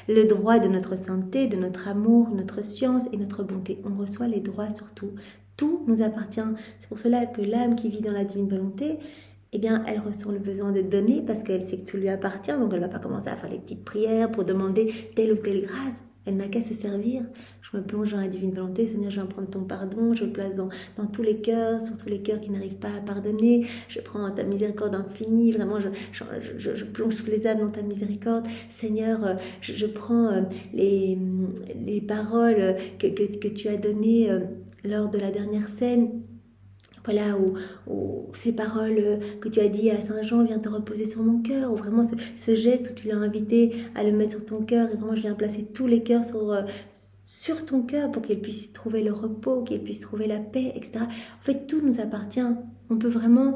le droit de notre sainteté, de notre amour, notre science et notre bonté. On reçoit les droits sur tout. Tout nous appartient. C'est pour cela que l'âme qui vit dans la divine volonté, eh bien, elle ressent le besoin de donner parce qu'elle sait que tout lui appartient. Donc, elle ne va pas commencer à faire les petites prières pour demander telle ou telle grâce. Elle n'a qu'à se servir. Je me plonge dans la divine volonté. Seigneur, je vais prendre ton pardon. Je le place dans tous les cœurs, surtout les cœurs qui n'arrivent pas à pardonner. Je prends ta miséricorde infinie. Vraiment, je plonge toutes les âmes dans ta miséricorde. Seigneur, je prends les paroles que tu as données lors de la dernière scène. Voilà, où ces paroles que tu as dit à Saint Jean, viens te reposer sur mon cœur, ou vraiment ce geste où tu l'as invité à le mettre sur ton cœur, et vraiment je viens placer tous les cœurs sur ton cœur pour qu'ils puissent trouver le repos, qu'ils puissent trouver la paix, etc. En fait, tout nous appartient. On peut vraiment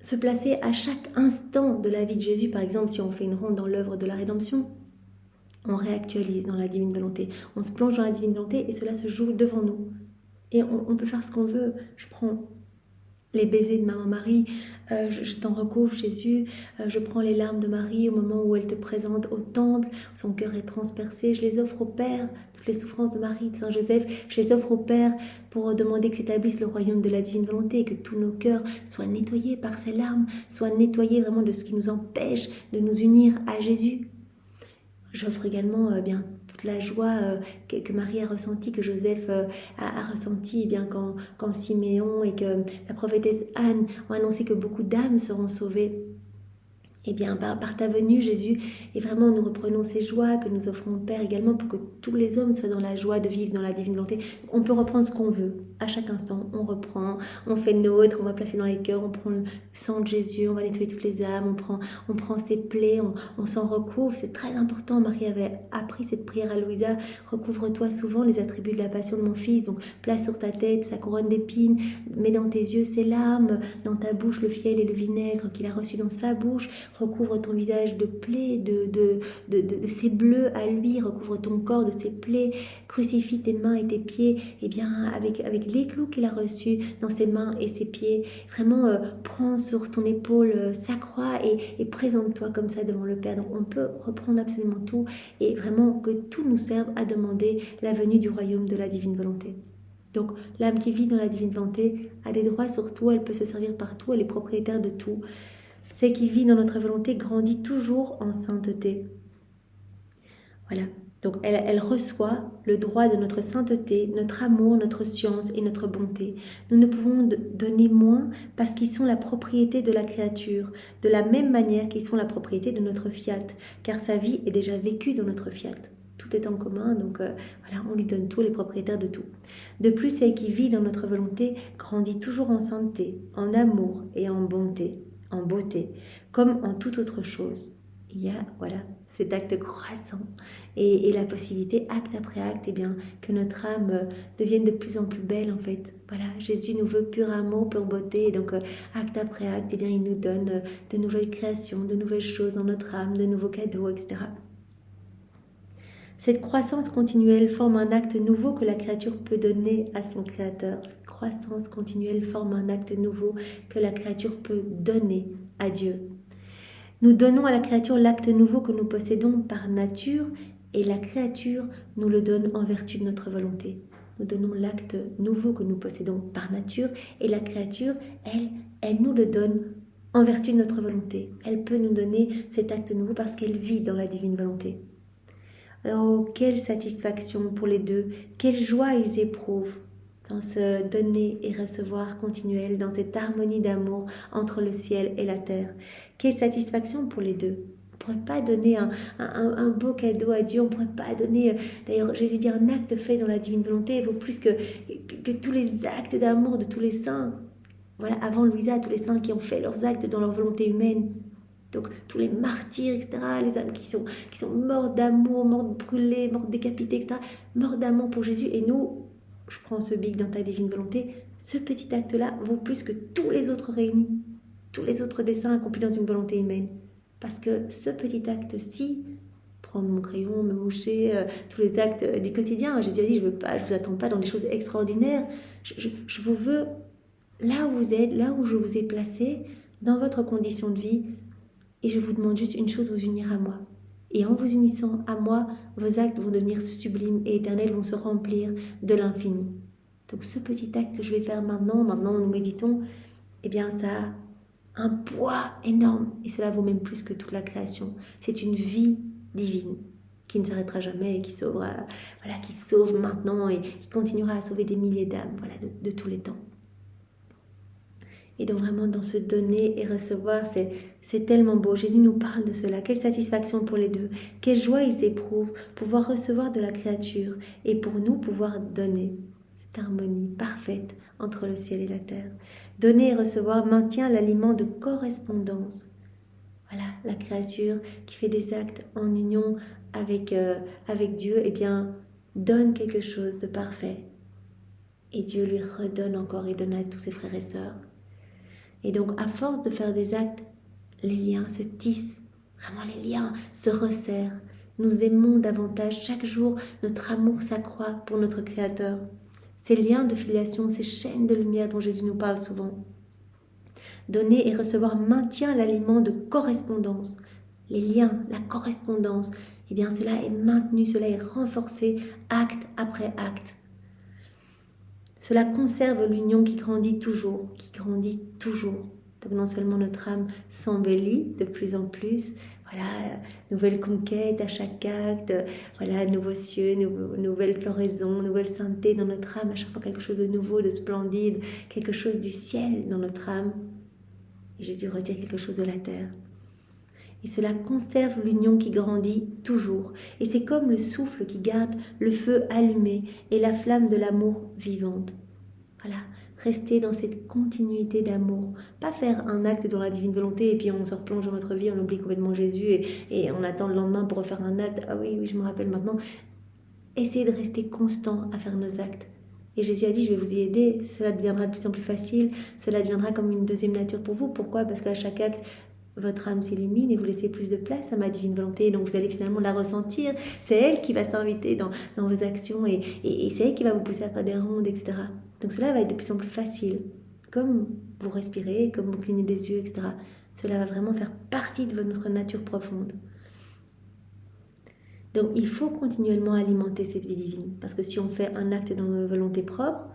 se placer à chaque instant de la vie de Jésus. Par exemple, si on fait une ronde dans l'œuvre de la rédemption, on réactualise dans la divine volonté. On se plonge dans la divine volonté et cela se joue devant nous. Et on peut faire ce qu'on veut. Je prends les baisers de Maman Marie, je t'en recouvre Jésus, je prends les larmes de Marie au moment où elle te présente au temple, son cœur est transpercé, je les offre au Père, toutes les souffrances de Marie, de Saint Joseph, je les offre au Père pour demander que s'établisse le royaume de la divine volonté, que tous nos cœurs soient nettoyés par ces larmes, soient nettoyés vraiment de ce qui nous empêche de nous unir à Jésus. J'offre également bien toute la joie que Marie a ressentie, que Joseph a ressentie bien quand Siméon et que la prophétesse Anne ont annoncé que beaucoup d'âmes seront sauvées. Et bien par ta venue Jésus, et vraiment nous reprenons ces joies que nous offrons au Père également pour que tous les hommes soient dans la joie de vivre dans la divine volonté. On peut reprendre ce qu'on veut, à chaque instant on reprend, on fait nôtre, on va placer dans les cœurs, on prend le sang de Jésus, on va nettoyer toutes les âmes, on prend ses plaies, on s'en recouvre, c'est très important. Marie avait appris cette prière à Louisa, recouvre-toi souvent les attributs de la passion de mon fils, donc place sur ta tête sa couronne d'épines, mets dans tes yeux ses larmes, dans ta bouche le fiel et le vinaigre qu'il a reçu dans sa bouche, recouvre ton visage de plaies, de ses bleus à lui, recouvre ton corps de ses plaies, crucifie tes mains et tes pieds, et bien avec les clous qu'il a reçus dans ses mains et ses pieds, vraiment prends sur ton épaule sa croix et présente-toi comme ça devant le Père. Donc on peut reprendre absolument tout et vraiment que tout nous serve à demander la venue du royaume de la divine volonté. Donc l'âme qui vit dans la divine volonté a des droits sur tout, elle peut se servir partout, elle est propriétaire de tout. Celle qui vit dans notre volonté grandit toujours en sainteté. Voilà. Donc elle reçoit le droit de notre sainteté, notre amour, notre science et notre bonté. Nous ne pouvons donner moins parce qu'ils sont la propriété de la créature, de la même manière qu'ils sont la propriété de notre fiat, car sa vie est déjà vécue dans notre fiat. Tout est en commun, donc voilà, on lui donne tout, les propriétaires de tout. De plus, celle qui vit dans notre volonté grandit toujours en sainteté, en amour et en bonté, comme en toute autre chose. Il y a cet acte croissant et la possibilité, acte après acte, bien, que notre âme devienne de plus en plus belle en fait. Voilà, Jésus nous veut pur amour, pure beauté, et donc acte après acte, bien, il nous donne de nouvelles créations, de nouvelles choses dans notre âme, de nouveaux cadeaux, etc. Cette croissance continuelle forme un acte nouveau que la créature peut donner à son Créateur. Cette croissance continuelle forme un acte nouveau que la créature peut donner à Dieu. Nous donnons à la créature l'acte nouveau que nous possédons par nature et la créature nous le donne en vertu de notre volonté. Nous donnons l'acte nouveau que nous possédons par nature et la créature, elle nous le donne en vertu de notre volonté. Elle peut nous donner cet acte nouveau parce qu'elle vit dans la divine volonté. Oh, quelle satisfaction pour les deux, quelle joie ils éprouvent dans ce donner et recevoir continuel, dans cette harmonie d'amour entre le ciel et la terre. Quelle satisfaction pour les deux. On ne pourrait pas donner un beau cadeau à Dieu, on ne pourrait pas donner, d'ailleurs Jésus dit un acte fait dans la divine volonté vaut plus que tous les actes d'amour de tous les saints. Voilà, avant Louisa, tous les saints qui ont fait leurs actes dans leur volonté humaine. Donc tous les martyrs, etc., les âmes qui sont mortes d'amour, mortes brûlées, mortes décapitées, etc., mortes d'amour pour Jésus. Et nous, je prends ce bic dans ta divine volonté, ce petit acte-là vaut plus que tous les autres réunis, tous les autres desseins accomplis dans une volonté humaine. Parce que ce petit acte-ci, prendre mon crayon, me moucher, tous les actes du quotidien, Jésus a dit, je vous attends pas dans des choses extraordinaires, je vous veux là où vous êtes, là où je vous ai placé, dans votre condition de vie, Et je vous demande juste une chose, vous unir à moi. Et en vous unissant à moi, vos actes vont devenir sublimes et éternels, vont se remplir de l'infini. Donc ce petit acte que je vais faire maintenant nous méditons, eh bien ça a un poids énorme et cela vaut même plus que toute la création. C'est une vie divine qui ne s'arrêtera jamais et qui sauvera, voilà, qui sauve maintenant et qui continuera à sauver des milliers d'âmes, voilà, de tous les temps. Et donc vraiment dans ce donner et recevoir, c'est tellement beau. Jésus nous parle de cela. Quelle satisfaction pour les deux. Quelle joie ils éprouvent pouvoir recevoir de la créature et pour nous pouvoir donner. Cette harmonie parfaite entre le ciel et la terre. Donner et recevoir maintient l'aliment de correspondance. Voilà, la créature qui fait des actes en union avec Dieu, eh bien, donne quelque chose de parfait. Et Dieu lui redonne encore et donne à tous ses frères et sœurs. Et donc, à force de faire des actes, les liens se tissent. Vraiment, les liens se resserrent. Nous aimons davantage. Chaque jour, notre amour s'accroît pour notre Créateur. Ces liens de filiation, ces chaînes de lumière dont Jésus nous parle souvent. Donner et recevoir maintient l'aliment de correspondance. Les liens, la correspondance, eh bien, cela est maintenu, cela est renforcé, acte après acte. Cela conserve l'union qui grandit toujours, Donc non seulement notre âme s'embellit de plus en plus, voilà, nouvelle conquête à chaque acte, voilà, nouveaux cieux, nouvelle floraison, nouvelle sainteté dans notre âme, à chaque fois quelque chose de nouveau, de splendide, quelque chose du ciel dans notre âme. Et Jésus retire quelque chose de la terre. Et cela conserve l'union qui grandit toujours. Et c'est comme le souffle qui garde le feu allumé et la flamme de l'amour vivante. Voilà, rester dans cette continuité d'amour. Pas faire un acte dans la divine volonté et puis on se replonge dans notre vie, on oublie complètement Jésus et on attend le lendemain pour refaire un acte. Ah oui, je me rappelle maintenant. Essayez de rester constant à faire nos actes. Et Jésus a dit, je vais vous y aider, cela deviendra de plus en plus facile, cela deviendra comme une deuxième nature pour vous. Pourquoi ? Parce qu'à chaque acte, votre âme s'illumine et vous laissez plus de place à ma divine volonté. Et donc vous allez finalement la ressentir. C'est elle qui va s'inviter dans vos actions et c'est elle qui va vous pousser à faire des rondes, etc. Donc cela va être de plus en plus facile. Comme vous respirez, comme vous clignez des yeux, etc. Cela va vraiment faire partie de votre nature profonde. Donc il faut continuellement alimenter cette vie divine. Parce que si on fait un acte dans nos volontés propres,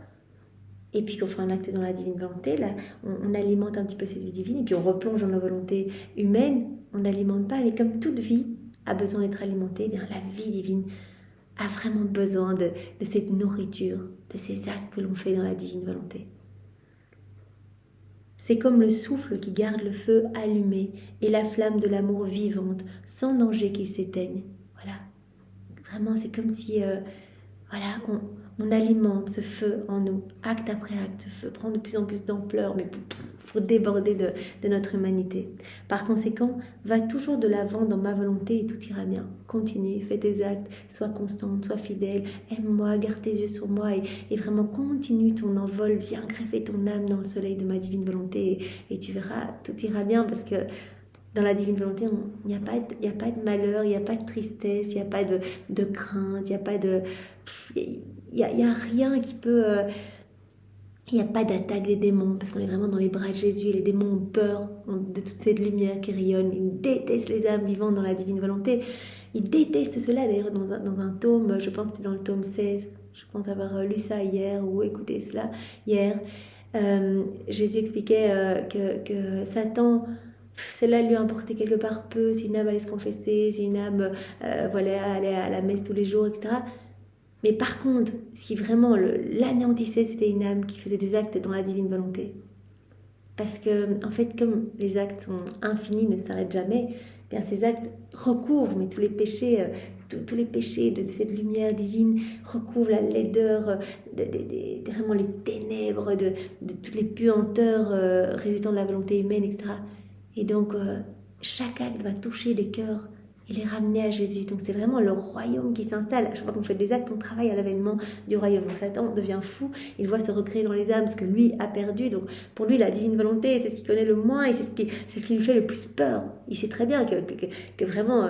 et puis qu'on fait un acte dans la divine volonté, là, on alimente un petit peu cette vie divine, et puis on replonge dans nos volontés humaines, on n'alimente pas, mais comme toute vie a besoin d'être alimentée, eh bien la vie divine a vraiment besoin de cette nourriture, de ces actes que l'on fait dans la divine volonté. C'est comme le souffle qui garde le feu allumé et la flamme de l'amour vivante, sans danger qu'il s'éteigne. Voilà, vraiment c'est comme si... Voilà, on alimente ce feu en nous, acte après acte. Ce feu prend de plus en plus d'ampleur, mais il faut déborder de notre humanité. Par conséquent, va toujours de l'avant dans ma volonté et tout ira bien. Continue, fais tes actes, sois constante, sois fidèle, aime-moi, garde tes yeux sur moi et vraiment continue ton envol, viens greffer ton âme dans le soleil de ma divine volonté et tu verras, tout ira bien parce que dans la divine volonté, il n'y a pas de malheur, il n'y a pas de tristesse, il n'y a pas de crainte, il n'y a pas de... Il y a rien qui peut... il n'y a pas d'attaque des démons, parce qu'on est vraiment dans les bras de Jésus, et les démons ont peur de toute cette lumière qui rayonne. Ils détestent les âmes vivantes dans la divine volonté. Ils détestent cela, d'ailleurs, dans un tome, je pense que c'était dans le tome 16, je pense avoir lu ça hier, ou écouté cela hier. Jésus expliquait que Satan... Cela lui importait quelque part peu, si une âme allait se confesser, si une âme allait à la messe tous les jours, etc. Mais par contre, ce qui vraiment l'anéantissait, c'était une âme qui faisait des actes dans la divine volonté. Parce que, en fait, comme les actes sont infinis, ne s'arrêtent jamais, bien ces actes recouvrent, mais tous les péchés de cette lumière divine recouvrent la laideur, vraiment les ténèbres, de toutes les puanteurs résultant de la volonté humaine, etc. Et donc, chaque acte va toucher les cœurs et les ramener à Jésus. Donc, c'est vraiment le royaume qui s'installe. À chaque fois qu'on fait des actes, on travaille à l'avènement du royaume. Donc, Satan devient fou. Il voit se recréer dans les âmes ce que lui a perdu. Donc, pour lui, la divine volonté, c'est ce qu'il connaît le moins et c'est ce qui lui fait le plus peur. Il sait très bien que vraiment,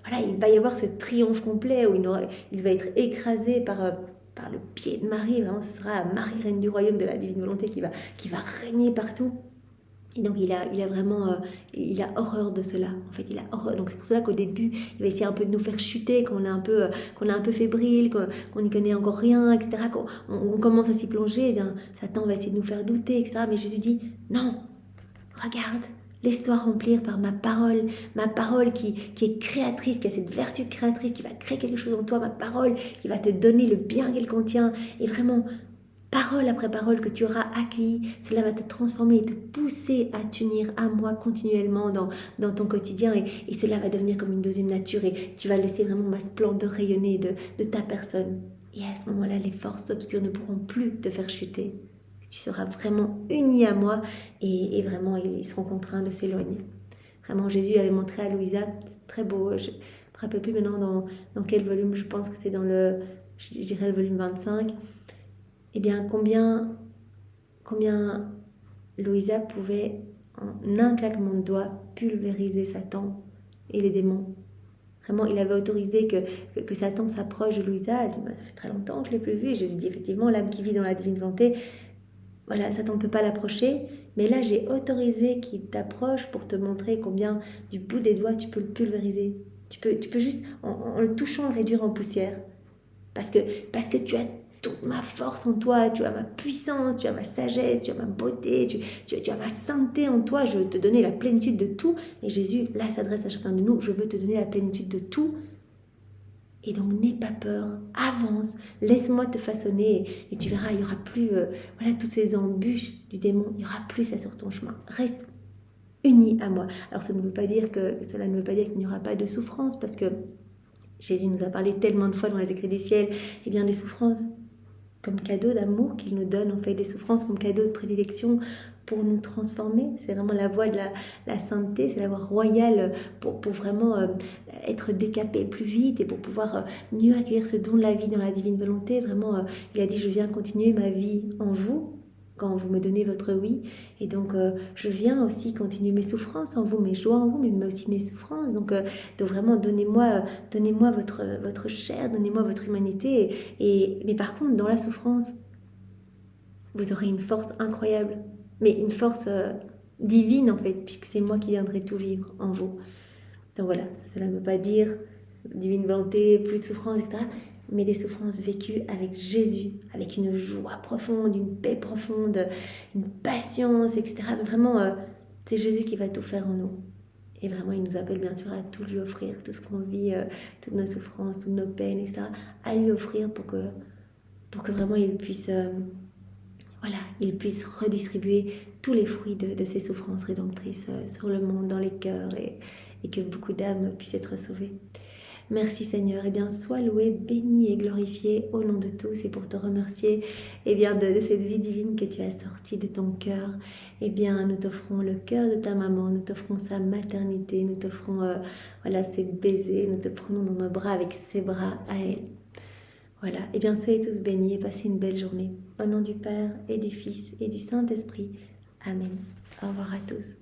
voilà, il va y avoir ce triomphe complet où il va être écrasé par le pied de Marie. Vraiment, ce sera Marie, reine du royaume de la divine volonté, qui va régner partout. Et donc il a vraiment, il a horreur de cela. En fait, il a horreur. Donc c'est pour cela qu'au début, il va essayer un peu de nous faire chuter, qu'on est un peu fébrile, qu'on n'y connaît encore rien, etc. On commence à s'y plonger. Eh bien, Satan va essayer de nous faire douter, etc. Mais Jésus dit non, regarde. Laisse-toi remplir par ma parole qui est créatrice, qui a cette vertu créatrice, qui va créer quelque chose en toi, ma parole qui va te donner le bien qu'elle contient. Et vraiment, parole après parole que tu auras accueillie, cela va te transformer et te pousser à t'unir à moi continuellement dans ton quotidien et cela va devenir comme une deuxième nature et tu vas laisser vraiment ma splendeur rayonner de ta personne. Et à ce moment-là, les forces obscures ne pourront plus te faire chuter. Tu seras vraiment uni à moi et vraiment ils seront contraints de s'éloigner. Vraiment, Jésus avait montré à Louisa, c'est très beau, je ne me rappelle plus maintenant dans quel volume, je pense que c'est dans je dirais le volume 25, eh bien, combien Louisa pouvait, en un claquement de doigts, pulvériser Satan et les démons. Vraiment, il avait autorisé que Satan s'approche de Louisa. Elle dit, bah, ça fait très longtemps que je ne l'ai plus vu. Et Jésus dit, effectivement, l'âme qui vit dans la divine volonté, voilà, Satan ne peut pas l'approcher. Mais là, j'ai autorisé qu'il t'approche pour te montrer combien, du bout des doigts, tu peux le pulvériser. Tu peux juste, en le touchant, le réduire en poussière. Parce que tu as toute ma force en toi, tu as ma puissance, tu as ma sagesse, tu as ma beauté, tu as ma sainteté en toi, je veux te donner la plénitude de tout. Et Jésus, là, s'adresse à chacun de nous, je veux te donner la plénitude de tout. Et donc, n'aie pas peur, avance, laisse-moi te façonner et tu verras, il n'y aura plus voilà, toutes ces embûches du démon, il n'y aura plus ça sur ton chemin. Reste uni à moi. Alors, cela ne veut pas dire qu'il n'y aura pas de souffrance parce que Jésus nous a parlé tellement de fois dans les écrits du ciel, et bien des souffrances comme cadeau d'amour qu'il nous donne, on fait des souffrances comme cadeau de prédilection pour nous transformer. C'est vraiment la voie de la sainteté, c'est la voie royale pour vraiment être décapé plus vite et pour pouvoir mieux accueillir ce don de la vie dans la divine volonté. Vraiment, il a dit, je viens continuer ma vie en vous, quand vous me donnez votre oui. Et donc, je viens aussi continuer mes souffrances en vous, mes joies en vous, mais aussi mes souffrances. Donc vraiment, donnez-moi votre chair, donnez-moi votre humanité. Mais par contre, dans la souffrance, vous aurez une force incroyable. Mais une force divine, en fait, puisque c'est moi qui viendrai tout vivre en vous. Donc voilà, cela ne veut pas dire divine volonté, plus de souffrance, etc., mais des souffrances vécues avec Jésus, avec une joie profonde, une paix profonde, une patience, etc. Donc vraiment, c'est Jésus qui va tout faire en nous. Et vraiment, il nous appelle bien sûr à tout lui offrir, tout ce qu'on vit, toutes nos souffrances, toutes nos peines, etc., à lui offrir pour que vraiment il puisse, il puisse redistribuer tous les fruits de ses souffrances rédemptrices sur le monde, dans les cœurs, et que beaucoup d'âmes puissent être sauvées. Merci Seigneur, bien sois loué, béni et glorifié au nom de tous et pour te remercier bien de cette vie divine que tu as sortie de ton cœur. Bien nous t'offrons le cœur de ta maman, nous t'offrons sa maternité, nous t'offrons ses baisers, nous te prenons dans nos bras avec ses bras à elle. Voilà, bien soyez tous bénis et passez une belle journée. Au nom du Père et du Fils et du Saint-Esprit. Amen. Au revoir à tous.